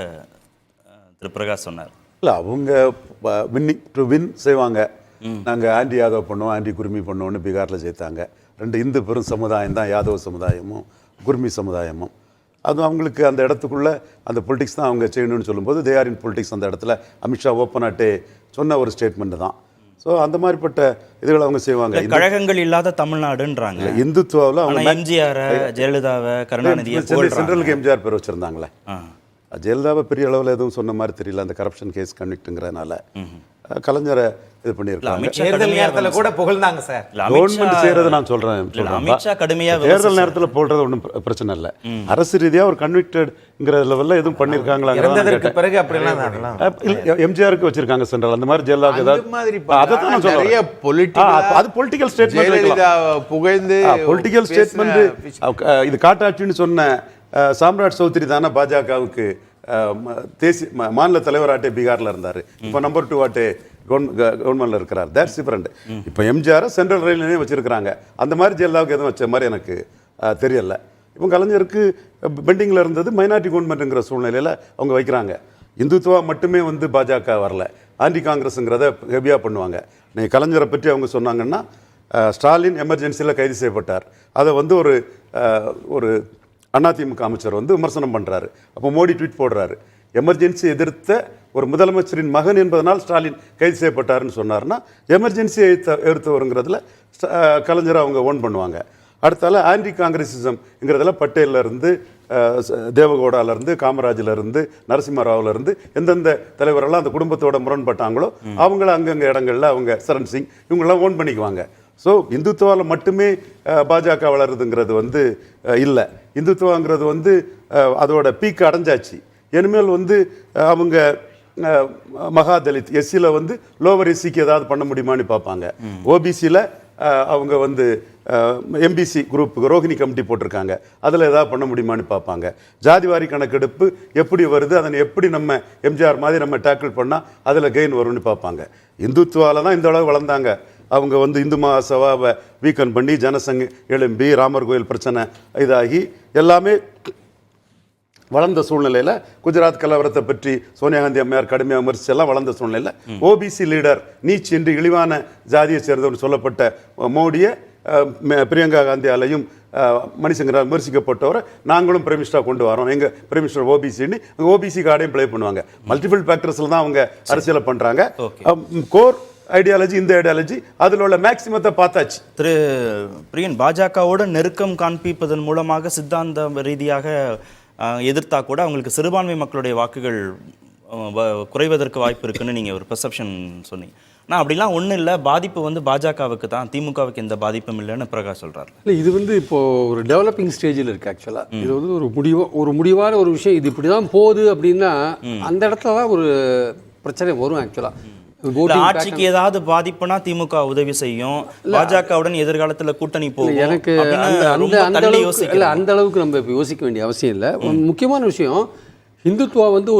திரு பிரகாஷ் சொன்னார். இல்லை, அவங்க வின் செய்வாங்க. நாங்கள் ஆண்டி யாதவ் பண்ணுவோம், ஆண்டி குருமி பண்ணுவோம்னு பீகாரில் ஜெயித்தாங்க. 2 இந்து பெரும் சமுதாயம் தான், யாதவ் சமுதாயமும் குர்மி சமுதாயமும். அது அவங்களுக்கு அந்த இடத்துக்குள்ள அந்த பொலிட்டிக்ஸ் தான் அவங்க செய்யணும்னு சொல்லும்போது தேஆர் இன் பொலிட்டிக்ஸ் அந்த இடத்துல அமித்ஷா ஓப்பனாட்டே சொன்ன ஒரு ஸ்டேட்மெண்ட் தான். ஸோ அந்த மாதிரிப்பட்ட இதுகளை அவங்க செய்வாங்க. கழகங்கள் இல்லாத தமிழ்நாடுன்றாங்க. இந்துத்துவாவில் அவங்க எம்ஜிஆர், ஜெயலலிதாவை, கருணாநிதியை சென்ட்ரலுக்கு எம்ஜிஆர் பேர் வச்சிருந்தாங்களே. ஜெயலலிதாவை பெரிய அளவில் எதுவும் சொன்ன மாதிரி தெரியல அந்த கரப்ஷன் கேஸ் கன்விக்ட்டுங்கிறதுனால. கலைஞரை இது பண்ணியிருக்காங்க. தேர்தல் நேரத்தில் கூட புகழ்ந்தாங்க சார். கவர்மெண்ட் செய்யறது நான் சொல்றேன். தேர்தல் நேரத்தில் போடுறது ஒன்றும் பிரச்சனை இல்லை. அரசு ரீதியாக ஒரு கன்விக்டட்ங்கிற லெவலில் எதுவும் பண்ணியிருக்காங்களா? பிறகு அப்படிலாம் எம்ஜிஆருக்கு வச்சிருக்காங்க சென்ட்ரல். அந்த மாதிரி ஜெயலலிதா ஏதாவது அதை தான் நான் சொல்றேன். அது பொலிட்டிக்கல் ஸ்டேட்மெண்ட், புகழ்ந்து பொலிட்டிக்கல் ஸ்டேட்மெண்ட். இது காட்டாட்சின்னு சொன்ன சாம்ராட் சௌத்ரி தானே பாஜகவுக்கு தேசிய மாநில தலைவராட்டே பீகாரில் இருந்தார். இப்போ நம்பர் 2 ஆட்டே கவர்மெண்ட்ல இருக்கிறார். That's different. இப்போ எம்ஜிஆர் சென்ட்ரல் ரயில் நிலையம் வச்சிருக்கிறாங்க. அந்த மாதிரி ஜெயலலிதாவுக்கு எதுவும் வச்ச மாதிரி எனக்கு தெரியல. இப்போ கலைஞருக்கு பெண்டிங்கில் இருந்தது மைனாரிட்டி கவர்மெண்ட்டுங்கிற சூழ்நிலையில் அவங்க வைக்கிறாங்க. இந்துத்துவா மட்டுமே வந்து பாஜக வரல, ஆன்டி காங்கிரஸுங்கிறத ஹெவியாக பண்ணுவாங்க. நீங்கள் கலைஞரை பற்றி அவங்க சொன்னாங்கன்னா, ஸ்டாலின் எமர்ஜென்சியில் கைது செய்யப்பட்டார். அதை வந்து ஒரு அதிமுக அமைச்சர் வந்து விமர்சனம் பண்ணுறாரு. அப்போ மோடி ட்வீட் போடுறாரு, எமர்ஜென்சி எதிர்த்த ஒரு முதலமைச்சரின் மகன் என்பதனால் ஸ்டாலின் கைது செய்யப்பட்டாருன்னு சொன்னார்னா எமர்ஜென்சியை எதிர்த்தவருங்கிறதுல கலைஞரை அவங்க ஓன் பண்ணுவாங்க. அடுத்தால ஆன்டி காங்கிரசிசம்ங்கிறதுல பட்டேலிருந்து, தேவகவுடாலேருந்து, காமராஜிலேருந்து, நரசிம்மராவிலேருந்து எந்தெந்த தலைவரெல்லாம் அந்த குடும்பத்தோட முரண்பட்டாங்களோ அவங்கள அங்கங்கே இடங்களில் அவங்க சரண் சிங் இவங்களாம் ஓன் பண்ணிக்குவாங்க. ஸோ இந்துத்துவாவில் மட்டுமே பாஜக வளருதுங்கிறது வந்து இல்லை. இந்துத்துவாங்கிறது வந்து அதோட பீக் அடைஞ்சாச்சு. இனிமேல் வந்து அவங்க மகாதலித் எஸ்சியில் வந்து லோவர் எஸ்சிக்கு ஏதாவது பண்ண முடியுமான்னு பார்ப்பாங்க. ஓபிசியில் அவங்க வந்து எம்பிசி குரூப்புக்கு ரோஹிணி கமிட்டி போட்டிருக்காங்க, அதில் ஏதாவது பண்ண முடியுமான்னு பார்ப்பாங்க. ஜாதிவாரி கணக்கெடுப்பு எப்படி வருது, அதனை எப்படி நம்ம எம்ஜிஆர் மாதிரி நம்ம டேக்கிள் பண்ணால் அதில் கெயின் வரும்னு பார்ப்பாங்க. இந்துத்துவாவில் தான் இந்த அளவு வளர்ந்தாங்க. அவங்க வந்து இந்து மகாசபாவை வீக்கன் பண்ணி ஜனசங்க எழும்பி ராமர் கோயில் பிரச்சனை இதாகி எல்லாமே வளர்ந்த சூழ்நிலையில், குஜராத் கலவரத்தை பற்றி சோனியா காந்தி அம்மையார் கடுமையாக விமர்சிச்சு எல்லாம் வளர்ந்த சூழ்நிலையில் ஓபிசி லீடர் நீச் என்று இழிவான ஜாதியை சேர்ந்தவன் சொல்லப்பட்ட மோடியை பிரியங்கா காந்தியாலையும் மணிசங்கரால் விமர்சிக்கப்பட்டவரை நாங்களும் பிரைம் மினிஸ்டராக கொண்டு வரோம், எங்கள் பிரைம் மினிஸ்டர் ஓபிசின்னு ஓபிசி கார்டையும் ப்ளே பண்ணுவாங்க. மல்டிபிள் ஃபேக்டர்ஸில் தான் அவங்க அரசியலை பண்ணுறாங்க. கோர் ஐடியாலஜி, இந்த ஐடியாலஜி, அதில் உள்ள மேக்சிமத்தை பார்த்தாச்சு. திரு பிரியன், பாஜகவோட நெருக்கம் காண்பிப்பதன் மூலமாக சித்தாந்த ரீதியாக எதிர்த்தா கூட அவங்களுக்கு சிறுபான்மை மக்களுடைய வாக்குகள் குறைவதற்கு வாய்ப்பு இருக்குன்னு நீங்கள் ஒரு பெர்செப்ஷன் சொன்னீங்க. ஆனால் அப்படிலாம் ஒன்றும் இல்லை, பாதிப்பு வந்து பாஜகவுக்கு தான், திமுகவுக்கு எந்த பாதிப்பும் இல்லைன்னு பிரகாஷ் சொல்கிறார். இல்லை, இது வந்து இப்போது ஒரு டெவலப்பிங் ஸ்டேஜில் இருக்குது. ஆக்சுவலாக இது வந்து ஒரு முடிவான ஒரு விஷயம். இது இப்படி தான் போகுது அப்படின்னா அந்த இடத்துல தான் ஒரு பிரச்சனை வரும். ஆக்சுவலாக ஆட்சிக்கு ஏதாவது பாதிப்புனா திமுக உதவி செய்யும், பாஜகவுடன் எதிர்காலத்தில் கூட்டணி போகும். எனக்கு அந்த அளவுக்கு நம்ம இப்போ யோசிக்க வேண்டிய அவசியம் இல்லை. முக்கியமான விஷயம், இந்துத்துவா வந்து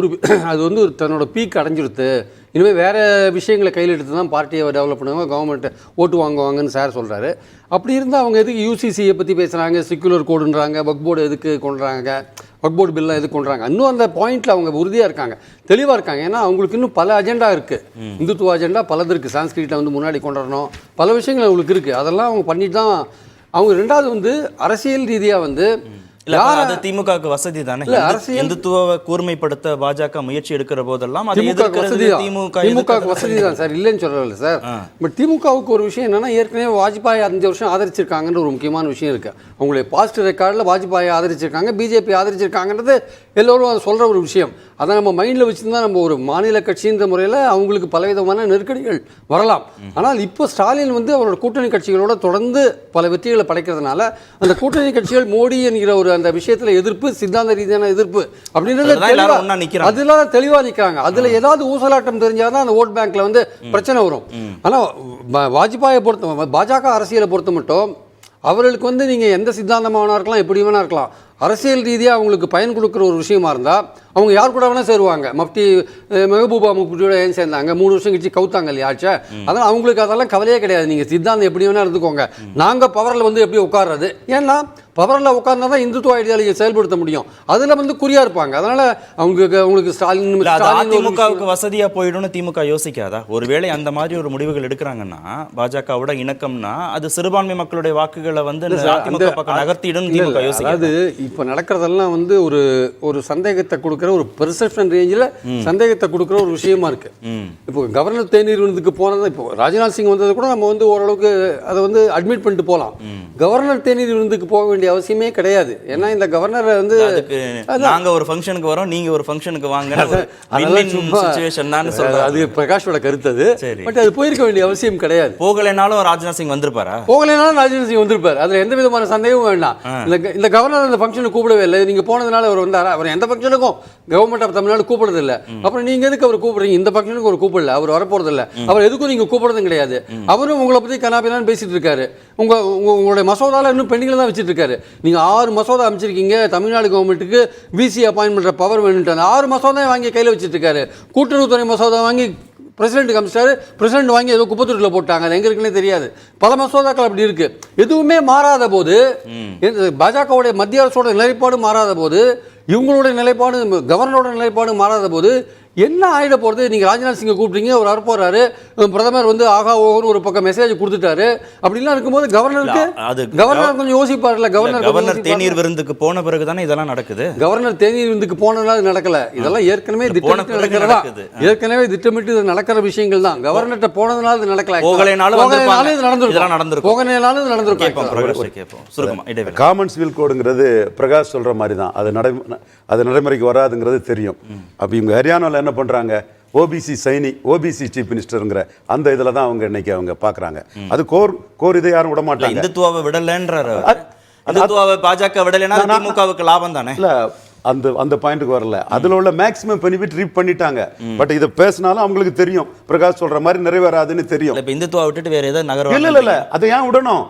அது வந்து தன்னோட பீக் அடைஞ்சிருத்து. இனிமேல் வேறு விஷயங்களை கையில் எடுத்து தான் பார்ட்டியை டெவலப் பண்ணுவாங்க, கவர்மெண்ட்டை ஓட்டு வாங்குவாங்கன்னு சார் சொல்கிறாரு. அப்படி இருந்தால் அவங்க எதுக்கு யூசிசியை பற்றி பேசுகிறாங்க, செக்யூலர் கோடுன்றாங்க, வக்ஃப் போர்டு எதுக்கு கொண்டுறாங்க, வக்ஃப் போர்டு பில்லாம் எதுக்கு கொண்டுறாங்க? இன்னும் அந்த பாயிண்டில் அவங்க உறுதியாக இருக்காங்க, தெளிவாக இருக்காங்க. ஏன்னா அவங்களுக்கு இன்னும் பல அஜெண்டா இருக்குது. இந்துத்துவ அஜெண்டா பலது இருக்குது. சான்ஸ்கிரிட்டை வந்து முன்னாடி கொண்டு வரணும், பல விஷயங்கள் அவங்களுக்கு இருக்குது. அதெல்லாம் அவங்க பண்ணிட்டு தான் அவங்க. ரெண்டாவது வந்து அரசியல் ரீதியாக வந்து திமுகவுக்கு வசதி தானே, இந்துத்துவ கூர்மைப்படுத்த பாஜக முயற்சி எடுக்கிற போதெல்லாம் திமுக வசதி தான் சார், இல்லைன்னு சொல்லல சார். பட் திமுகவுக்கு ஒரு விஷயம் என்னன்னா, ஏற்கனவே வாஜ்பாய் 5 வருஷம் ஆதரிச்சிருக்காங்கன்ற ஒரு முக்கியமான விஷயம் இருக்கு. அவங்களுடைய பாஸ்ட் ரெக்கார்டில் வாஜ்பாயை ஆதரிச்சிருக்காங்க, பிஜேபி ஆதரிச்சிருக்காங்கன்றது எல்லோரும் அதை சொல்ற ஒரு விஷயம். அதை நம்ம மைண்டில் வச்சுருந்தா நம்ம ஒரு மாநில கட்சின்ற முறையில் அவங்களுக்கு பலவிதமான நெருக்கடிகள் வரலாம். ஆனால் இப்போ ஸ்டாலின் வந்து அவரோட கூட்டணி கட்சிகளோட தொடர்ந்து பல வெற்றிகளை படைக்கிறதுனால அந்த கூட்டணி கட்சிகள் மோடி என்கிற ஒரு அந்த விஷயத்தில் எதிர்ப்பு, சித்தாந்த ரீதியான எதிர்ப்பு அப்படின்றது அதெல்லாம் தெளிவாக நிற்கிறாங்க. அதில் ஏதாவது ஊசலாட்டம் தெரிஞ்சாதான் அந்த ஓட் பேங்க்ல வந்து பிரச்சனை வரும். ஆனால் வாஜ்பாயை பொறுத்த, பாஜக அரசியலை பொறுத்த மட்டும் அவர்களுக்கு வந்து நீங்கள் எந்த சித்தாந்தமானா இருக்கலாம், எப்படி வேணா இருக்கலாம், அரசியல் ரீதியாக அவங்களுக்கு பயன் கொடுக்குற ஒரு விஷயமா இருந்தால் அவங்க யார் கூட வேணால் சேருவாங்க. மஃப்தி மெஹபூபா முஃப்தியோட ஏன் சேர்ந்தாங்க, 3 வருஷம் கழிச்சு கவுத்தாங்க இல்லையா ஆச்சா. அதனால் அவங்களுக்கு அதெல்லாம் கவலையே கிடையாது. நீங்கள் சித்தாந்தம் எப்படி வேணால் இருந்துக்கோங்க, நாங்கள் பவரில் வந்து எப்படி உட்கார்றது, ஏன்னா பவரில் உட்கார்ந்தா தான் இந்துத்துவ ஐடியாலஜியை செயல்படுத்த முடியும். அதில் வந்து குறியா இருப்பாங்க. அதனால் அவங்களுக்கு ஸ்டாலின் திமுகவுக்கு வசதியாக போயிடும்னு திமுக யோசிக்காதா? ஒருவேளை அந்த மாதிரி ஒரு முடிவுகள் எடுக்கிறாங்கன்னா, பாஜகவோட இணக்கம்னா அது சிறுபான்மை மக்களுடைய வாக்குகளை வந்து அதிமுக பக்கம் நகர்த்திடும் திமுக யோசிக்காது. இப்போ நடக்கிறதெல்லாம் வந்து ஒரு சந்தேகத்தை கொடுக்குற, ஒரு பெர்செப்ஷன் ரேஞ்சில் சந்தேகத்தை கொடுக்குற ஒரு விஷயமா இருக்கு. இப்போ கவர்னர் தேநீர் விருந்துக்கு போனது, இப்போ ராஜ்நாத் சிங் வந்தது கூட நம்ம வந்து ஓரளவுக்கு அதை வந்து அட்மிட் பண்ணிட்டு போகலாம். கவர்னர் தேநீர் விருந்துக்கு போக வேண்டிய அவசியமே கிடையாது. ஏன்னா இந்த கவர்னர் வந்து நாங்க ஒரு ஃபங்க்ஷனுக்கு வரோம், நீங்க ஒரு ஃபங்க்ஷனுக்கு வாங்க, அது பிரகாஷோட கருத்து. அது பட் அது போயிருக்க வேண்டிய அவசியம் கிடையாது. போகலைனாலும் ராஜ்நாத் சிங் வந்திருப்பாரா? போகலைனாலும் ராஜ்நாத் சிங் வந்திருப்பார். அதுல எந்த விதமான சந்தேகமும் வேண்டாம். இந்த கவர்னர் அந்த ஃபங்க்ஷனுக்கு கூப்பிடவே இல்லை. நீங்க போனதுனால அவர் வந்தாரா? அவர் எந்த ஃபங்க்ஷனுக்கும் கவர்மெண்ட் ஆஃப் தமிழ்நாடு கூப்பிடுறது இல்லை. அப்புறம் நீங்க எதுக்கு அவர் கூப்பிடுறீங்க? இந்த ஃபங்க்ஷனுக்கு அவர் கூப்பிடல, அவர் வரப்போறது இல்லை, அவர் எதுக்கும் நீங்க கூப்பிடுறதும் கிடையாது. அவரும் உங்களை பத்தி கனாபினான்னு பேசிட்டு இருக்காரு. உங்களுடைய மசோதால இன்னும் பெண்டிங்ல தான் வச்சுட்டு இருக்காரு. நீங்க 6 மசோதா அமைச்சிருக்கீங்க, தமிழ்நாடு கவர்மெண்ட்டுக்கு விசி அப்பாயின்ட் பண்ற பவர் வேணும்ட்டு அந்த 6 மசோதா வாங்கி கையில் வச்சுட்டு இருக்காரு. கூட்டுறவுத்துறை மசோதா வாங்கி பிரசிடென்ட் காமிச்சாரு, பிரசிடென்ட் வாங்கி ஏதோ குப்பத்தூரில் போட்டாங்க, அது எங்க இருக்குன்னே தெரியாது. பல மசோதாக்கள் அப்படி இருக்கு. எதுவுமே மாறாத போது, பாஜகவுடைய மத்திய அரசோட நிலைப்பாடு மாறாத போது, இவங்களுடைய நிலைப்பாடு, கவர்னரோட நிலைப்பாடு மாறாத போது என்ன ஆயிட போகிறது? நீங்கள் ராஜ்நாத் சிங்கை கூப்பிட்டீங்க, அவர் வரப்போறாரு, பிரதமர் வந்து ஆகா ஓகோன்னு ஒரு பக்கம் மெசேஜ் கொடுத்துட்டாரு. அப்படிலாம் இருக்கும்போது கவர்னர் கொஞ்சம் யோசிப்பார்ல. கவர்னர் தேநீர் விருந்துக்கு போன பிறகு தானே இதெல்லாம் நடக்குது. கவர்னர் தேநீர் விருந்துக்கு போனதுனால நடக்கல, இதெல்லாம் ஏற்கனவே திட்டமிட்டு நடக்கிற விஷயங்கள் தான். கவர்னர்கிட்ட போனதுனால இது நடக்கல, காமன்ஸ்வெல்த் கோடுங்கிறது பிரகாஷ் சொல்ற மாதிரி தான். அது நடைமுறைக்கு வராதுங்கிறது தெரியும். அப்போ இவங்க ஹரியானாவில் என்ன பண்ணுறாங்க, ஓபிசி சைனி, ஓபிசி சீஃப் மினிஸ்டருங்கிற அந்த இதில் தான் அவங்க இன்னைக்கு அவங்க பார்க்குறாங்க. அது கோர் இதை யாரும் விட மாட்டாங்க. இந்துத்துவாவை விடலைன்றாரு. இந்துத்துவாவை பாஜக விடலைன்னா திமுகவுக்கு லாபம் தானே. இல்லை, அந்த பாயிண்ட்டுக்கு வரல. அதில் உள்ள மேக்ஸிமம் பெனிஃபிட் ரீப் பண்ணிட்டாங்க. பட் இதை பேசினாலும் அவங்களுக்கு தெரியும் பிரகாஷ் சொல்ற மாதிரி நிறைவேறாதுன்னு தெரியும். இப்போ இந்துத்துவா விட்டுட்டு வேற ஏதாவது நகரம் இல்லை, அதை ஏன் விடணும்?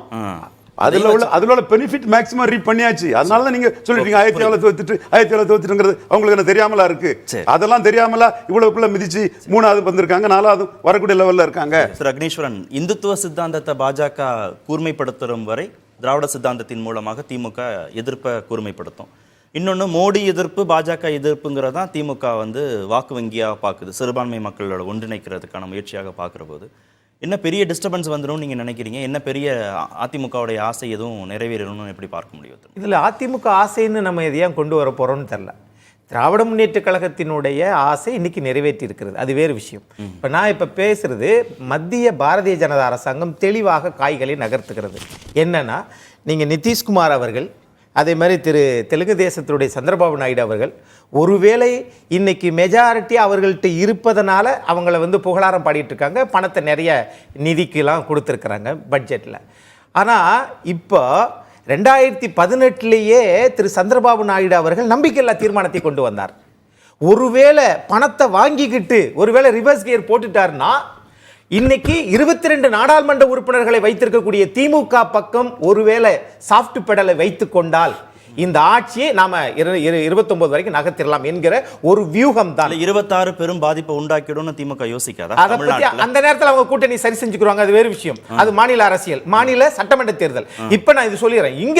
அதுல உள்ள பெனிஃபிட் மேக்ஸிமம் ரீப் பண்ணியாச்சு. அதனால தான் நீங்க சொல்லிட்டீங்க 1700 தோத்துட்டுங்கிறது அவங்களுக்கு என்ன தெரியாமலா இருக்கு? அதெல்லாம் தெரியாமலா இவ்வளவுக்குள்ள மிதிச்சு 3வது வந்திருக்காங்க, 4வது வரக்கூடிய லெவல்ல இருக்காங்க. திரு அக்னீஸ்வரன், இந்துத்துவ சித்தாந்தத்தை பாஜக கூர்மைப்படுத்தும் வரை திராவிட சித்தாந்தத்தின் மூலமாக திமுக எதிர்ப்பை கூர்மைப்படுத்தும். இன்னொன்று, மோடி எதிர்ப்பு பாஜக எதிர்ப்புங்கிறதான் திமுக வந்து வாக்கு வங்கியாக பார்க்குது, சிறுபான்மை மக்களோட ஒன்றிணைக்கிறதுக்கான முயற்சியாக பார்க்குற போது என்ன பெரிய டிஸ்டர்பன்ஸ் வந்துடும் நீங்க நினைக்கிறீங்க? என்ன பெரிய அதிமுகவுடைய ஆசை எதுவும் நிறைவேறணும்னு எப்படி பார்க்க முடியும்? இதில் அதிமுக ஆசைன்னு நம்ம எதையா கொண்டு வர போகிறோம்னு தெரில. திராவிட முன்னேற்ற கழகத்தினுடைய ஆசை இன்னைக்கு நிறைவேற்றி இருக்கிறது, அது வேறு விஷயம். இப்போ நான் இப்போ பேசுறது மத்திய பாரதிய ஜனதா அரசாங்கம் தெளிவாக காய்களை நகர்த்துகிறது. என்னன்னா, நீங்கள் நிதிஷ்குமார் அவர்கள், அதே மாதிரி தெலுங்கு தேசத்தினுடைய சந்திரபாபு நாயுடு அவர்கள் ஒருவேளை இன்னைக்கு மெஜாரிட்டி அவர்கள்ட்ட இருப்பதனால அவங்கள புகழாரம் பாடிட்டு இருக்காங்க, பணத்தை நிறைய நிதிக்கெல்லாம் கொடுத்துருக்குறாங்க பட்ஜெட்டில். ஆனால் இப்போ 2018 திரு சந்திரபாபு நாயுடு அவர்கள் நம்பிக்கையில்லா தீர்மானத்தை கொண்டு வந்தார். ஒருவேளை பணத்தை வாங்கிக்கிட்டு ஒருவேளை ரிவர்ஸ் கியர் போட்டுட்டாருன்னா இன்னைக்கு 22 நாடாளுமன்ற உறுப்பினர்களை வைத்திருக்கக்கூடிய திமுக பக்கம் ஒருவேளை சாஃப்ட் பெடலை வைத்துக் கொண்டால் இந்த ஆட்சியை நாம 29 வரைக்கும் நகர்த்திடலாம் என்கிற ஒரு வியூகம் தான். 26 பெரும் பாதிப்பை உண்டாக்கிடும்னு திமுக யோசிக்காதா? அதை பத்தி அந்த நேரத்தில் அவங்க கூட்டணி சரி செஞ்சுக்குவாங்க, அது வேறு விஷயம். அது மாநில அரசியல், மாநில சட்டமன்ற தேர்தல். இப்ப நான் இது சொல்லிடுறேன். இங்க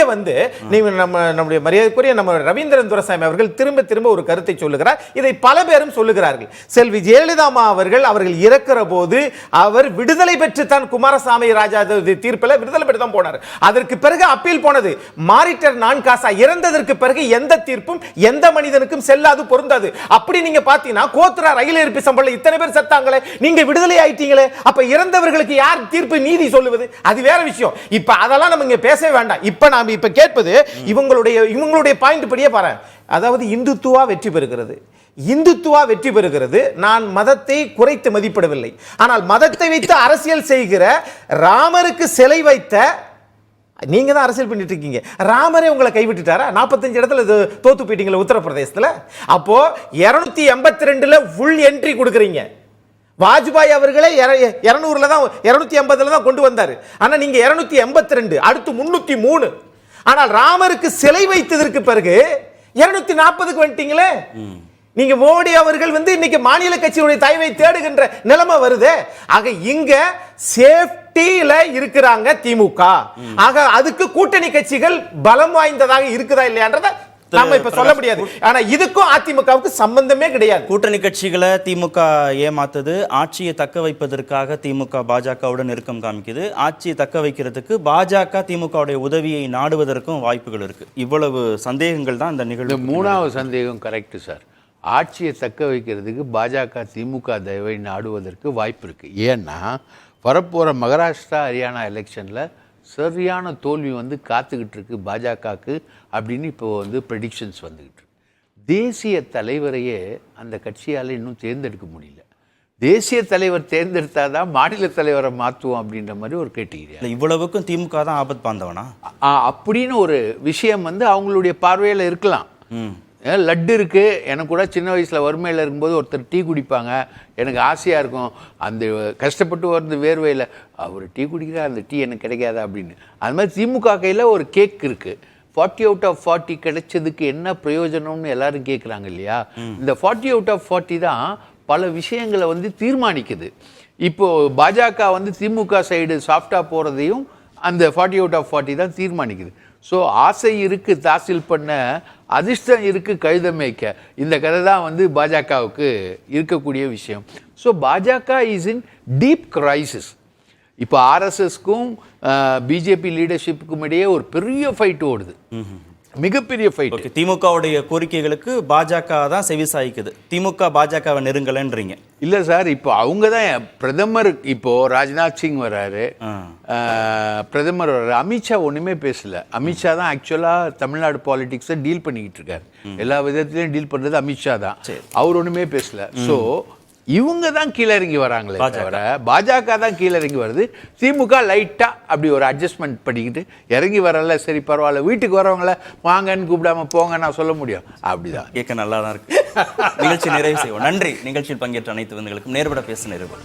நீங்க நம்முடைய மரியாதைக்குரிய நம்ம ரவீந்திரன் துரைசாமி அவர்கள் திரும்ப திரும்ப ஒரு கருத்தை சொல்லுகிறார். இதை பல பேரும் சொல்லுகிறார்கள். செல்வி ஜெயலலிதா அவர்கள் இறக்கிற போது அவர் விடுதலை பெற்று தான் குமாரசாமி ராஜா தீர்ப்பில் விடுதலை பெற்று தான் போனார். அதற்கு பிறகு அப்பீல் போனது. மாரிட்டர் நான் காசா இறந்ததற்கு பிறகு எந்த தீர்ப்பும் எந்த மனிதனுக்கும் செல்லாது, பொருந்தாது. அப்படி நீங்க பாத்தீங்கன்னா கோத்ரா ரயில் எரிப்பு சம்பளம் இத்தனை பேர் செத்தாங்களே, நீங்க விடுதலை ஆயிட்டீங்களே, அப்ப இறந்தவர்களுக்கு யார் தீர்ப்பு நீதி சொல்லுவது? அது வேற விஷயம். இப்ப அதெல்லாம் நம்ம இங்க பேசவே வேண்டாம். இப்ப நாம இப்ப கேட்பது இவங்களுடைய பாயிண்ட் படியே பாரு. அதாவது இந்துத்துவா வெற்றி பெறுகிறது, இந்துத்துவா வெற்றி பெறுகிறது. நான் மதத்தை குறைத்து மதிப்பிடவில்லை. ஆனால் மதத்தை வைத்து அரசியல் செய்கிற ராமருக்கு சிலை வைத்த நீங்க தான் அரசியல் பண்ணிட்டு இருக்கீங்க. ராமரே உங்களை கைவிட்டுட்டாரா? 45 இடத்துல தோத்து போயிட்டீங்களா உத்தரப்பிரதேசத்துல? அப்போ 282 ஃபுல் என்ட்ரி கொடுக்குறீங்க. வாஜ்பாய் அவர்களே 200 தான் 280 தான் கொண்டு வந்தாரு. ஆனா நீங்க 282, அடுத்து 303. ஆனால் ராமருக்கு சிலை வைத்ததற்கு பிறகு 240க்கு வந்துட்டீங்களே. நீங்க மோடி அவர்கள் இன்னைக்கு மாநில கட்சியுடைய தயவை தேடுகின்ற நிலைமை வருது. ஆக இங்க சேஃப்டில இருக்கிறாங்க திமுக. ஆக அதுக்கு கூட்டணி கட்சிகள் பலம் வாய்ந்ததாக இருக்குதா இல்லையான்றத நாம இப்ப சொல்ல முடியாது. ஆனா இதுக்கும் அதிமுகவுக்கு சம்பந்தமே கிடையாது. கூட்டணி கட்சிகளை திமுக ஏமாத்துது. ஆட்சியை தக்க வைப்பதற்காக திமுக பாஜகவுடன் நெருக்கம் காமிக்குது. ஆட்சியை தக்க வைக்கிறதுக்கு பாஜக திமுகவுடைய உதவியை நாடுவதற்கும் வாய்ப்புகள் இருக்கு. இவ்வளவு சந்தேகங்கள் தான் இந்த நிகழ்வு. மூணாவது சந்தேகம் கரெக்ட் சார். ஆட்சியை தக்க வைக்கிறதுக்கு பாஜக திமுக தயவை நாடுவதற்கு வாய்ப்பு இருக்குது. ஏன்னா வரப்போகிற மகாராஷ்டிரா ஹரியானா எலெக்ஷனில் சரியான தோல்வி காத்துக்கிட்டு இருக்கு பாஜகவுக்கு அப்படின்னு இப்போ ப்ரெடிக்ஷன்ஸ் வந்துக்கிட்டு இருக்கு. தேசிய தலைவரையே அந்த கட்சியால் இன்னும் தேர்ந்தெடுக்க முடியல. தேசிய தலைவர் தேர்ந்தெடுத்தாதான் மாநில தலைவரை மாற்றுவோம் அப்படின்ற மாதிரி ஒரு கேட்டீங்க. இவ்வளவுக்கும் திமுக தான் ஆபத் பாந்தவனா அப்படின்னு ஒரு விஷயம் அவங்களுடைய பார்வையில் இருக்கலாம். லட்டு இருக்குது. எனக்கு கூட சின்ன வயசில் வறுமையில் இருக்கும்போது ஒருத்தர் டீ குடிப்பாங்க, எனக்கு ஆசையாக இருக்கும். அந்த கஷ்டப்பட்டு வருது வேர்வையில், அவர் டீ குடிக்கிறா, அந்த டீ எனக்கு கிடைக்காதா அப்படின்னு. அது மாதிரி திமுக கையில் ஒரு கேக் இருக்குது. 40 out of 40 கிடைச்சதுக்கு என்ன பிரயோஜனம்னு எல்லாரும் கேட்குறாங்க இல்லையா? இந்த 40 out of 40 தான் பல விஷயங்களை தீர்மானிக்குது. இப்போது பாஜக திமுக சைடு சாஃப்டாக போகிறதையும் அந்த 40 out of 40 தான் தீர்மானிக்குது. ஸோ ஆசை இருக்குது தாசில் பண்ண, அதிர்ஷ்டம் இருக்குது கழுத மேய்க்க. இந்த கதை தான் பாஜகவுக்கு இருக்கக்கூடிய விஷயம். ஸோ பாஜக இஸ் இன் டீப் கிரைசிஸ். இப்போ ஆர்எஸ்எஸ்க்கும் பிஜேபி லீடர்ஷிப்புக்கும் இடையே ஒரு பெரிய ஃபைட் ஓடுது, மிகப்பெரிய ஃபைட். திமுகவுடைய கோரிக்கைகளுக்கு பாஜக தான் செவிசாய்க்குது, திமுக பாஜகவை நெருங்கலன்றீங்க? இல்லை சார், இப்போ அவங்க தான் பிரதமர். இப்போ ராஜ்நாத் சிங் வர்றாரு, பிரதமர் வர்றாரு, அமித்ஷா ஒன்றுமே பேசல. அமித்ஷா தான் ஆக்சுவலாக தமிழ்நாடு பாலிடிக்ஸை டீல் பண்ணிக்கிட்டு இருக்காரு. எல்லா விதத்துலையும் டீல் பண்ணுறது அமித்ஷா தான். அவர் ஒன்றுமே பேசல. ஸோ இவங்க தான் கீழே இறங்கி வராங்களே தவிர பாஜக தான் கீழே இறங்கி வருது. திமுக லைட்டாக அப்படி ஒரு அட்ஜஸ்ட்மெண்ட் பண்ணிக்கிட்டு இறங்கி வரல. சரி பரவாயில்ல, வீட்டுக்கு வரவங்கள வாங்கன்னு கூப்பிடாம போங்க நான் சொல்ல முடியும். அப்படிதான் கேட்க நல்லா தான் இருக்கு. நிகழ்ச்சி நிறைவு செய்வோம். நன்றி. நிகழ்ச்சியில் பங்கேற்ற அனைத்து விருந்துகளுக்கும் நேர்பட பேச நிறைவு.